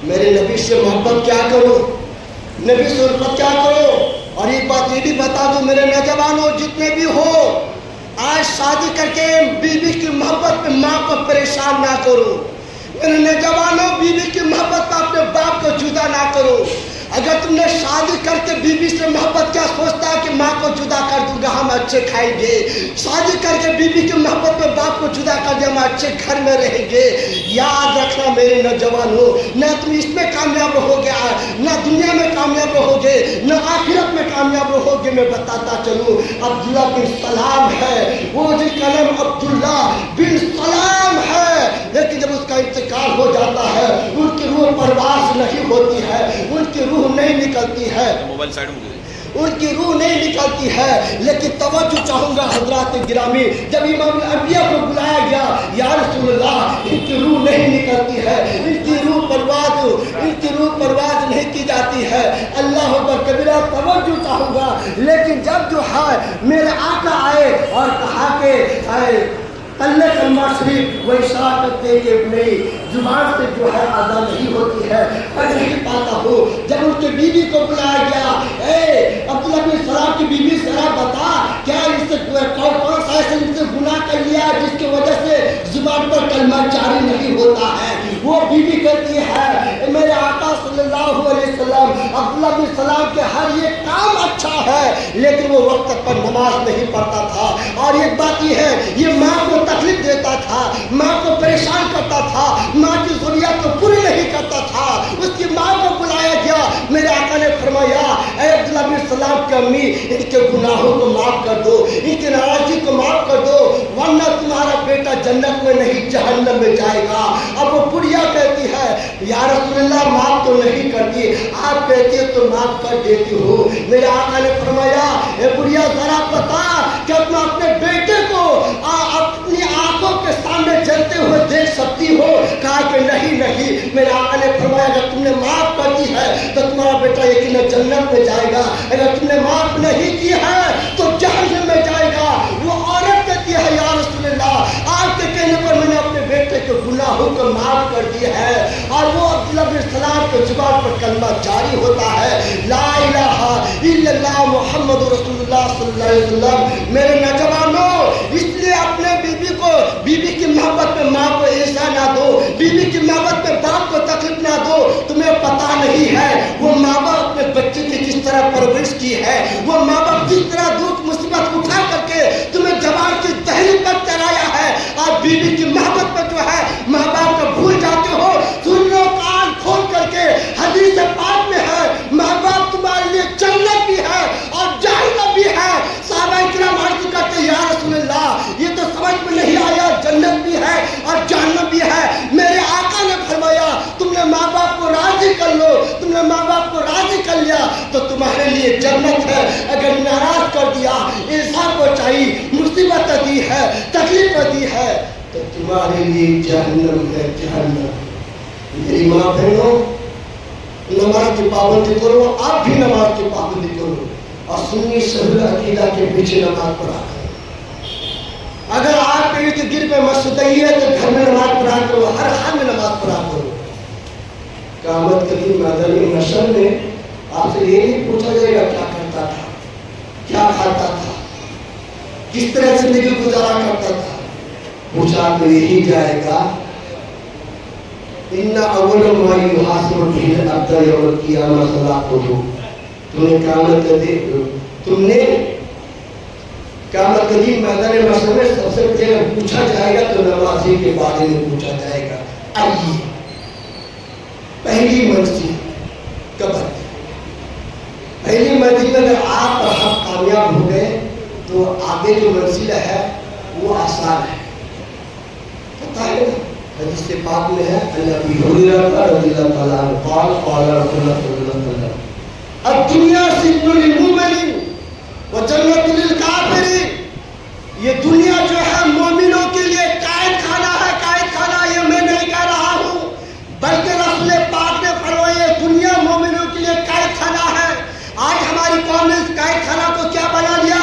میرے نبی سے محبت کیا کرو، نبی سے الفت کیا کرو. اور ایک بات یہ بھی بتا دو میرے نوجوانوں جتنے بھی ہو، آج شادی کر کے بیوی کی محبت پہ ماں کو پریشان نہ کرو. میرے نوجوانوں بیوی کی محبت پہ اپنے باپ کو جدا نہ کرو. اگر تم نے شادی کر کے بیوی سے محبت کیا سوچتا ہے کہ ماں کو جدا کر دوں گا ہم اچھے کھائیں گے، شادی کر کے بیوی کی محبت میں باپ کو جدا کر دیں ہم اچھے گھر میں رہیں گے. یاد رکھنا میرے نوجوانوں، نہ تم اس میں کامیاب رہو گے، نہ دنیا میں کامیاب رہو گے، نہ آخرت میں کامیاب رہو گے. میں بتاتا چلوں عبداللہ بن سلام ہے، وہ جن کا نام عبداللہ بن سلام ہے، لیکن جب اس کا انتقال ہو جاتا ہے ان کی روح پرواز نہیں ہوتی ہے، ان کی روح نہیں نکلتی ہے، موبائل سائیڈ میں ان کی روح نہیں نکلتی ہے. لیکن توجہ چاہوں گا حضرات گرامی، جب امام الانبیاء کو بلایا گیا، یا رسول اللہ ان کی روح نہیں نکلتی ہے، ان کی روح پرواز نہیں کی جاتی ہے. اللہ اکبر کبیرہ، توجہ چاہوں گا. لیکن جب جو ہے میرے آقا آئے اور کہا کہ کلمہ کلمہ شریف وہ اشارہ کرتے ہیں کہ میری زبان سے جو ہے ادا نہیں ہوتی ہے، پڑھ نہیں پاتا ہوں. جب ان کی بیوی کو بلایا گیا، اے عبداللہ بن سلام کی بیوی ذرا بتا کیا اس سے کون سا ایسا ان سے گناہ کر لیا جس کی وجہ سے زبان پر کلمہ جاری نہیں ہوتا ہے. وہ بیوی کہتی ہے میرے آقا صلی اللہ علیہ وسلم عبداللہ بن سلام کے ہر یہ کام اچھا ہے لیکن وہ وقت پر نماز نہیں پڑھتا تھا. اور ایک بات یہ ہے یہ ماں کو تکلیف دیتا تھا، ماں کو پریشان کرتا تھا، ماں کی ضروریات کو پوری نہیں کرتا تھا. اس کی ماں کو بلایا گیا، میرے آقا نے فرمایا اے عبداللہ بن سلام کی امی ان کے گناہوں کو معاف کر دو، ان کی ناراضگی کو معاف کر دو، ورنہ تمہارا بیٹا جنت میں نہیں جہنم میں جائے گا. اب وہ بڑھیا کہتی ہے یا رسول اللہ معاف تو نہیں کرتی، آپ کہتی ہے تو معاف کر دیتی ہوں. میرے آقا نے فرمایا اے بڑھیا ذرا بتا کہ تم اپنے بیٹے کو اپنی آنکھوں کے سامنے جلتے ہوئے دیکھ سکتی ہو؟ کہا کہ نہیں. میرے آقا نے فرمایا اگر تم نے معاف کر دی ہے تو تمہارا بیٹا یقیناً جنت میں جائے گا، اگر تم نے معاف نہیں کی ہے تو جہنم میں جائے گا. وہ عورت کہتی ہے یا رسول اللہ آپ کے کہنے پر میں نے اپنے بیٹے کے گناہوں کو معاف کر دیا ہے. اور وہ عبداللہ بن سلام کے زبان پر کلمہ جاری ہوتا ہے لا الہ الا اللہ محمد رسول اللہ صلی اللہ علیہ وسلم. میرے نوجوانوں اس لیے اپنے بیوی کی محبت میں ماں کو ایسا نہ دو، بیوی کی محبت میں باپ کو تکلیف نہ دو. تمہیں پتا نہیں ہے وہ ماں باپ اپنے بچے کی کس طرح پرورش کی ہے، وہ ماں باپ کس طرح دکھ مصیبت اٹھا کر کے تمہیں جوان کی دہلی پر چلایا ہے. آپ بیوی کی محبت میں جو ہے ماں باپ کو بھول جاتے ہو. سن لو کان کھول کر کے، حدیث پاک میں ہے ماں باپ تمہارے لیے جنت بھی ہے اور جہنم بھی ہے. صحابہ کرام عرض کرتے یا رسول اللہ یہ تو سمجھ میں نہیں آیا، جنت بھی ہے اور جہنم بھی ہے. میرے آقا نے فرمایا تم نے ماں باپ کو راضی کر لو، تم نے ماں باپ کو راضی کر لیا تو تمہارے لیے جنت ہے. اگر ناراض کر دیا، ایسا پہنچائی، مصیبت دی ہے، تکلیف دی ہے تو تمہارے لیے جہنم ہے، جہنم. میری ماں بہنوں نماز کی پابندی کرو، آپ بھی نماز کی پابندی کرو اور سنی صحیح عقیدہ کے پیچھے نماز پڑھا کرو. اگر آپ کے ارد گرد میں مسجد ہے تو گھر میں نماز پڑھا کرو، ہر حال میں نماز پڑھا کرو. قیامت کے دن میدان محشر میں آپ سے یہ نہیں پوچھا جائے گا کیا کرتا تھا، کیا کھاتا تھا، کس طرح زندگی گزارا کرتا تھا. پوچھا تو یہی جائے گا ان اول ما یحاسب به العبد یوم القیامہ صلاته. تم نے قیامت کے دن میدان محشر میں سب سے پہلے پوچھا جائے گا تو نمازی کے بارے میں پوچھا جائے گا. آئیے پہلی منزل قبر. پہلی منزل میں اگر آپ اور ہم کامیاب ہو گئے تو آگے جو منزل ہے وہ آسان ہے. پتہ ہے نا حدیث پاک میں ہے نبی حریرہ رضی اللہ تعالیٰ عنہ قال قال رسول اللہ صلی اللہ علیہ وسلم الدنیا سجن للمؤمن وجنت للکافرین. یہ دنیا جو ہے مومنوں کے لیے قید خانہ ہے. قید خانہ یہ میں نہیں کہہ رہا ہوں بلکہ رسول پاک نے فرمایا دنیا مومنوں کے لیے قید خانہ ہے. آج ہماری قوم نے اس قید خانہ کو کیا بنا لیا؟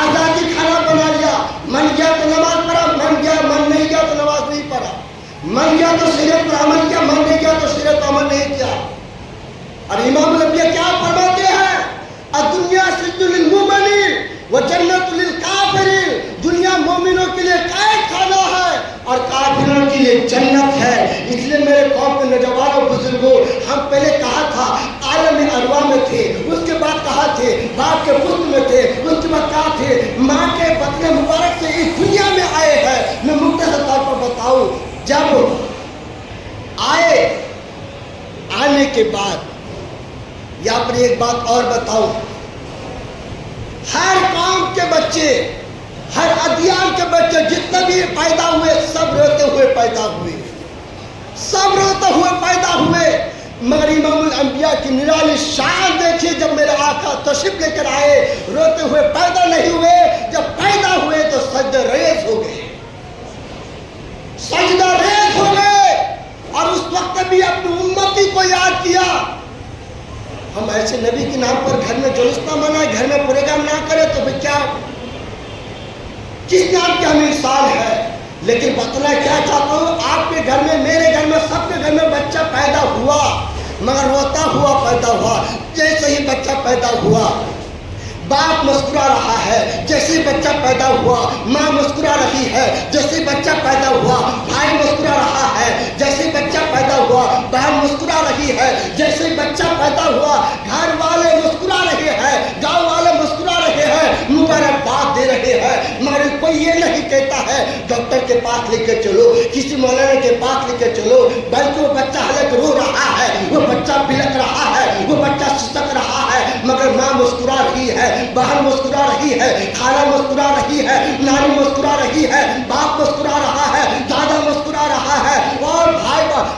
آزادی خانہ بنا لیا. من گیا تو نماز پڑھا، من گیا، من نہیں گیا تو نماز نہیں پڑھا، من گیا تو شریعت پر عمل کیا، من نہیں گیا تو شریعت پر عمل نہیں کیا. اور امام الانبیاء کیا فرماتے ہیں؟ الدنیا سجن للمؤمنین وجنت للکافرین. دنیا مومنوں کے لیے قید خانہ ہے اور کافروں کے لیے جنت ہے. اس لیے میرے قوم کے نوجوانوں بزرگوں، ہم پہلے کہا تھا عالم ارواح میں تھے، اس کے بعد کہا تھے باپ کے پشت میں تھے، اس کے بعد کہا تھے ماں کے بطن مبارک سے اس دنیا میں آئے ہیں. میں مختصر طور پر بتاؤں، جب آنے کے بعد یا پھر ایک بات اور بتاؤں، ہر قوم کے بچے، ہر ادیان کے بچے جتنے بھی پیدا ہوئے سب روتے ہوئے پیدا ہوئے، سب روتے ہوئے پیدا ہوئے. مگر امام الانبیاء کی نرالی شان دیکھیے، جب میرے آقا تشریف لے کر آئے روتے ہوئے پیدا نہیں ہوئے. جب پیدا ہوئے تو سجدہ ریز ہو گئے، سجدہ ریز ہو گئے. اور اس وقت بھی اپنی امتی کو یاد کیا. ہم ایسے نبی کے نام پر گھر میں جلوس نہ منائے، گھر میں پروگرام نہ کرے تو پھر کیا، کس نام کی ہمیں مثال ہے. لیکن بتانا کیا چاہتا ہوں، آپ کے گھر میں، میرے گھر میں، سب کے گھر میں بچہ پیدا ہوا مگر روتا ہوا پیدا ہوا. جیسے ہی بچہ پیدا ہوا باپ مسکرا رہا ہے، جیسے بچہ پیدا ہوا ماں مسکرا رہی ہے، جیسے بچہ پیدا ہوا بھائی مسکرا رہا ہے، جیسے بچہ پیدا ہوا بہن مسکرا رہی ہے، جیسے بچہ پیدا ہوا گھر والے مسکرا رہے ہیں، گاؤں والے مسکرا رہے ہیں، مبارکباد دے رہے ہیں. مگر کوئی یہ نہیں کہتا ہے ڈاکٹر کے پاس لے کے چلو، کسی مولانا کے پاس لے کے چلو، بلکہ وہ بچہ حلق رو رہا ہے، وہ بچہ بلک رہا ہے، وہ بچہ سسک رہا ہے، مگر ماں مسکرا رہی ہے، بہن مسکرا رہی ہے، خالہ مسکرا رہی ہے، نانی مسکرا رہی ہے، باپ مسکرا رہا ہے، دادا مسکرا رہا ہے، اور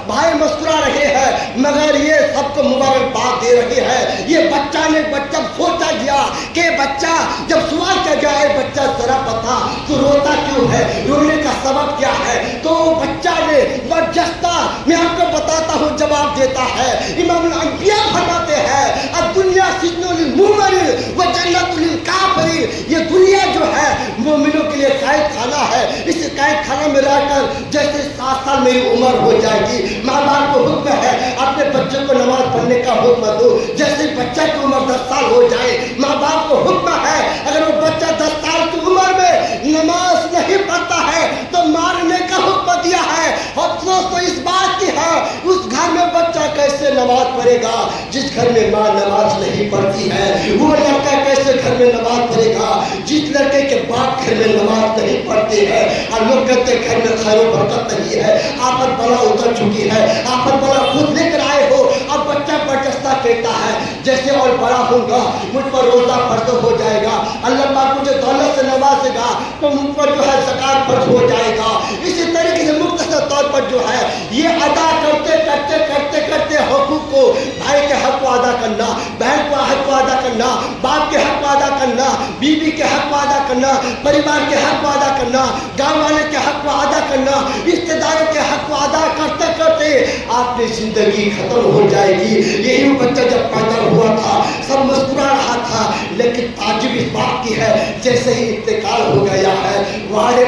بھائی مسکرا رہے ہیں. مگر یہ سب کو مبارکباد دے رہے ہیں. یہ بچہ نے بچہ سوچا گیا کہ بچہ جب سوال کیا گیا ہے بچہ ذرا بتا تو روتا کیوں ہے، رونے کا سبب کیا ہے، تو بچہ نے برجستہ میں آپ کو بتاتا ہوں جواب دیتا ہے. امام الانبیاء فرماتے ہیں الدنیا سجن للمؤمن وجنت للکافرین. یہ دنیا جو ہے مومنوں کے لیے قید خانہ ہے. اس قید خانہ میں رہ کر جیسے 7 سال میری عمر ہو جائے گی، ماں باپ کو حکم ہے اپنے بچے کو نماز پڑھنے کا حکم دو. جیسے بچہ کی عمر 10 سال ہو جائے، ماں باپ کو حکم ہے اگر وہ بچہ 10 سال کی عمر میں نماز نہیں پڑھتا ہے تو مارنے کا حکم دیا ہے. افسوس تو اس بات کی ہے اس گھر میں بچہ کیسے نماز پڑھے گا جس گھر میں ماں نماز نہیں پڑھتی ہے. وہ لڑکا کیسے گھر میں نماز پڑھے گا جس لڑکے کے باپ گھر میں نماز نہیں پڑھتے ہیں. اور لوگ کہتے ہیں گھر میں خیر و برکت نہیں ہے، آفت بلا اتر چکی ہے، آفت بلا خود لے کر آئے ہو. اب بچہ برجستہ کہتا ہے جیسے اور بڑا ہوں گا مجھ پر روزہ فرض ہو جائے گا، اللہ پاک مجھے دولت سے نوازے گا تو مجھ پر جو ہے زکات فرض ہو جائے گا. اسی طریقے سے مختصر طور پر جو ہے یہ ادا کرتے کرتے کرتے کرتے حقوق کو، بھائی کے حق کو ادا کرنا، بہن کو حق کو ادا کرنا، باپ کے حق کو ادا کرنا، بیوی کے حق کو ادا کرنا، پریوار کے حق کو ادا کرنا، گاؤں والے کے حق کو ادا کرنا، رشتے داروں کے حق کو ادا کرتے کرتے آپ کی زندگی ختم ہو جائے گی. یہی بچہ جب پیدا ہوا تھا سب مسکرا رہا تھا، لیکن تعجب اس بات کی ہے جیسے ہی انتقال ہو گیا ہے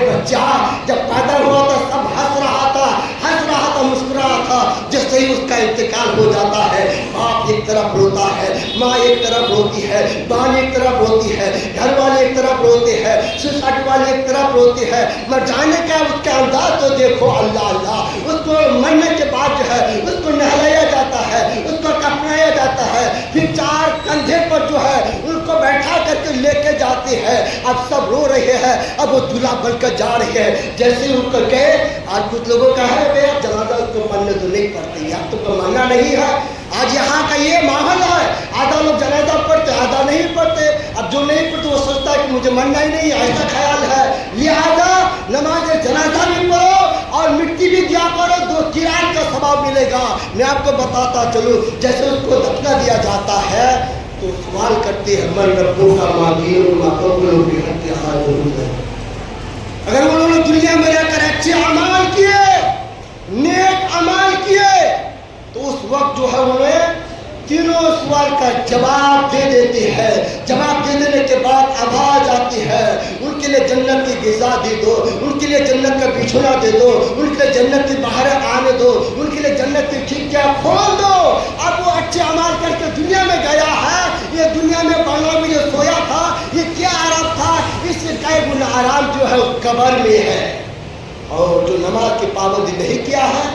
بچہ جب پیدا ہوا تھا سب ہنس رہا تھا، مسکرا رہا تھا. جیسے جیسے ہی اس کا انتقال ہو جاتا ہے، باپ ایک طرف روتا ہے، ماں ایک طرف روتی ہے، بہن ایک طرف روتی ہے، گھر والے ایک طرف روتے ہیں، سوسائٹی والے ایک طرف روتے ہیں، مر جانے کا اس کا انداز تو دیکھو، اللہ اللہ، اس کو مرنے کے بعد جو ہے اس کو نہلایا جاتا ہے، اس کو کفنایا جاتا ہے، پھر 4 کندھے پر جو ہے ان کو بیٹھا کر کے لے کے جاتے ہیں، اب سب رو رہے ہیں، اب وہ دلہا بن کر جا رہے ہیں، جیسے ان کو کہے، آج کچھ لوگوں کا ہے بے جنازہ اس کو مرنے تو نہیں پڑتے، یا تو کو مرنا نہیں ہے، آج یہاں کا یہ ماحول ہے، آدھا لوگ جنازہ پڑھتے آدھا نہیں پڑھتے، اب جو نہیں پڑھتے وہ سوچتا ہے کہ مجھے مرنا ہی نہیں، ایسا خیال ہے، لہذا نماز جنازہ بھی پڑھو اور مٹی بھی دیا کرو، 2 قرات کا ثواب ملے گا۔ میں آپ کو بتاتا چلوں، جیسے اس کو دفنا دیا جاتا ہے تو سوال کرتے ہیں، من ربوں کا مادین ما قبلوں کی حق حاضر ہے، اگر انہوں نے دنیا میں رہ کر اچھے اعمال کیے، نیک اعمال کیے، تو اس وقت جو ہے انہیں تینوں سوال کا جواب دے دیتے ہیں، جواب دے دینے کے بعد آواز آتی ہے، ان کے لیے جنت کی غذا دے دو، ان کے لیے جنت کا بچھونا دے دو، ان کے لیے جنت کی باہر آنے دو، ان کے لیے جنت کی کھڑکیاں کھول دو۔ اب وہ اچھے اعمال کر کے دنیا میں گیا ہے، یہ دنیا میں بانگلہ میں جو سویا تھا یہ کیا آرام تھا، اس سے کئی گنا آرام جو ہے قبر میں ہے۔ اور جو نماز کی پابندی نہیں کیا ہے،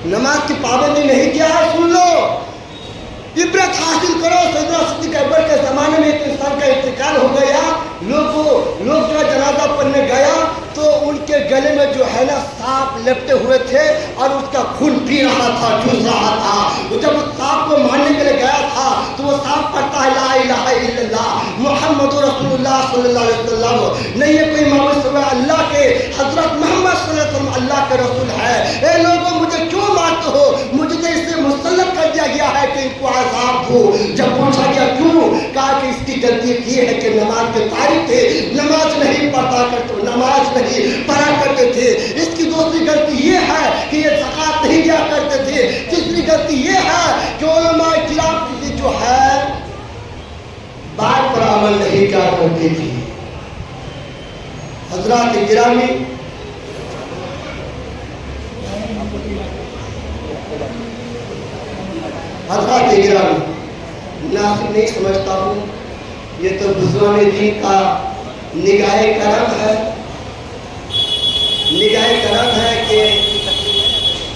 نماز کی پابندی نہیں کیا ہے، سن لو، عبرت حاصل کرو۔ سیدنا صدیق اکبر کے زمانے میں ایک انسان کا انتقال ہو گیا، لوگ جو جنازہ پڑھنے گیا تو ان کے گلے میں جو ہے نا سانپ لپٹے ہوئے تھے اور اس کا خون پی رہا تھا، چوس رہا تھا۔ وہ جب اس سانپ کو مارنے کے لیے گیا تھا تو وہ سانپ پڑھتا ہے لا الہ الا اللہ محمد رسول اللہ صلی اللہ علیہ وسلم، نہیں ہے کوئی معبود سوائے اللہ کے، حضرت محمد صلی اللہ علیہ وسلم اللہ کے رسول ہے۔ اے لوگوں مجھے کیوں مارتے ہو، مجھے تو اس سے مسلط کر دیا گیا ہے کہ ان کو عذاب دو۔ جب پوچھا گیا کیوں، کہا کہ اس کی غلطی یہ ہے کہ نماز کے تاریخ تھے، نماز نہیں پڑھا کرتے، نماز نہیں پڑھا کرتے تھے۔ اس کی دوسری غلطی یہ ہے کہ یہ زکوٰۃ نہیں دیا کرتے تھے۔ تیسری غلطی یہ ہے کہ علماء کرام کی جو ہے بات پر عمل نہیں کیا کرتی تھی۔ حضرات گرامی، حضرات گرامی، مناسب نہیں سمجھتا ہوں، یہ تو بزرگان دین کا نگاہ کرم ہے، نگاہ کرم ہے کہ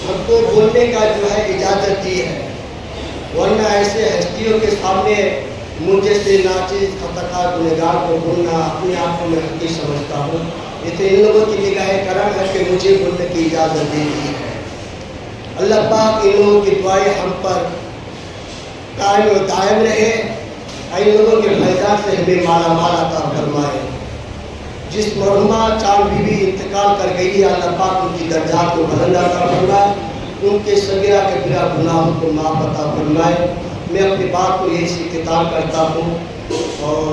ہم کو بولنے کا جو ہے اجازت دی ہے، ورنہ ایسے ہستیوں کے سامنے مجھے سے ناچیز خطاکار گنہگار کو بولنا اپنے آپ کو میں حقیقی سمجھتا ہوں۔ یہ تو ان لوگوں کی نگاہ کرم ہے کہ مجھے بولنے کی اجازت دے دی ہے۔ اللہ پاک ان لوگوں کی دعائیں ہم پر قائم و دائم رہے، ان لوگوں کے فیضان سے ہمیں مالا مال عطا فرمائے۔ جس مرحومہ چاند بی بی انتقال کر گئی ہے، اللہ پاک ان کی درجات کو بلند عطا فرمائے، ان کے صغیرہ کبیرہ گناہوں کو معاف عطا فرمائے۔ میں اپنی بات کو یہی سے اختتام کرتا ہوں، اور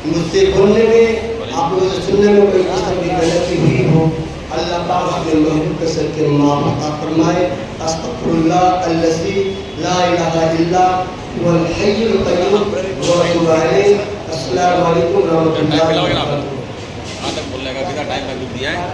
مجھ سے بولنے میں، آپ لوگوں سے سننے میں کوئی قسم کی غلطی ہوئی ہو، اللہ پاک اپنے محبوب کے صدقے معاف عطا فرمائے۔ استغفر اللہ الذی لا الہ الا هو الحی القیوم واتوب الیہ۔ السلام علیکم ورحمۃ اللہ وبرکاتہ۔ تک بولنے کا کتنا ٹائم لگ دیا ہے؟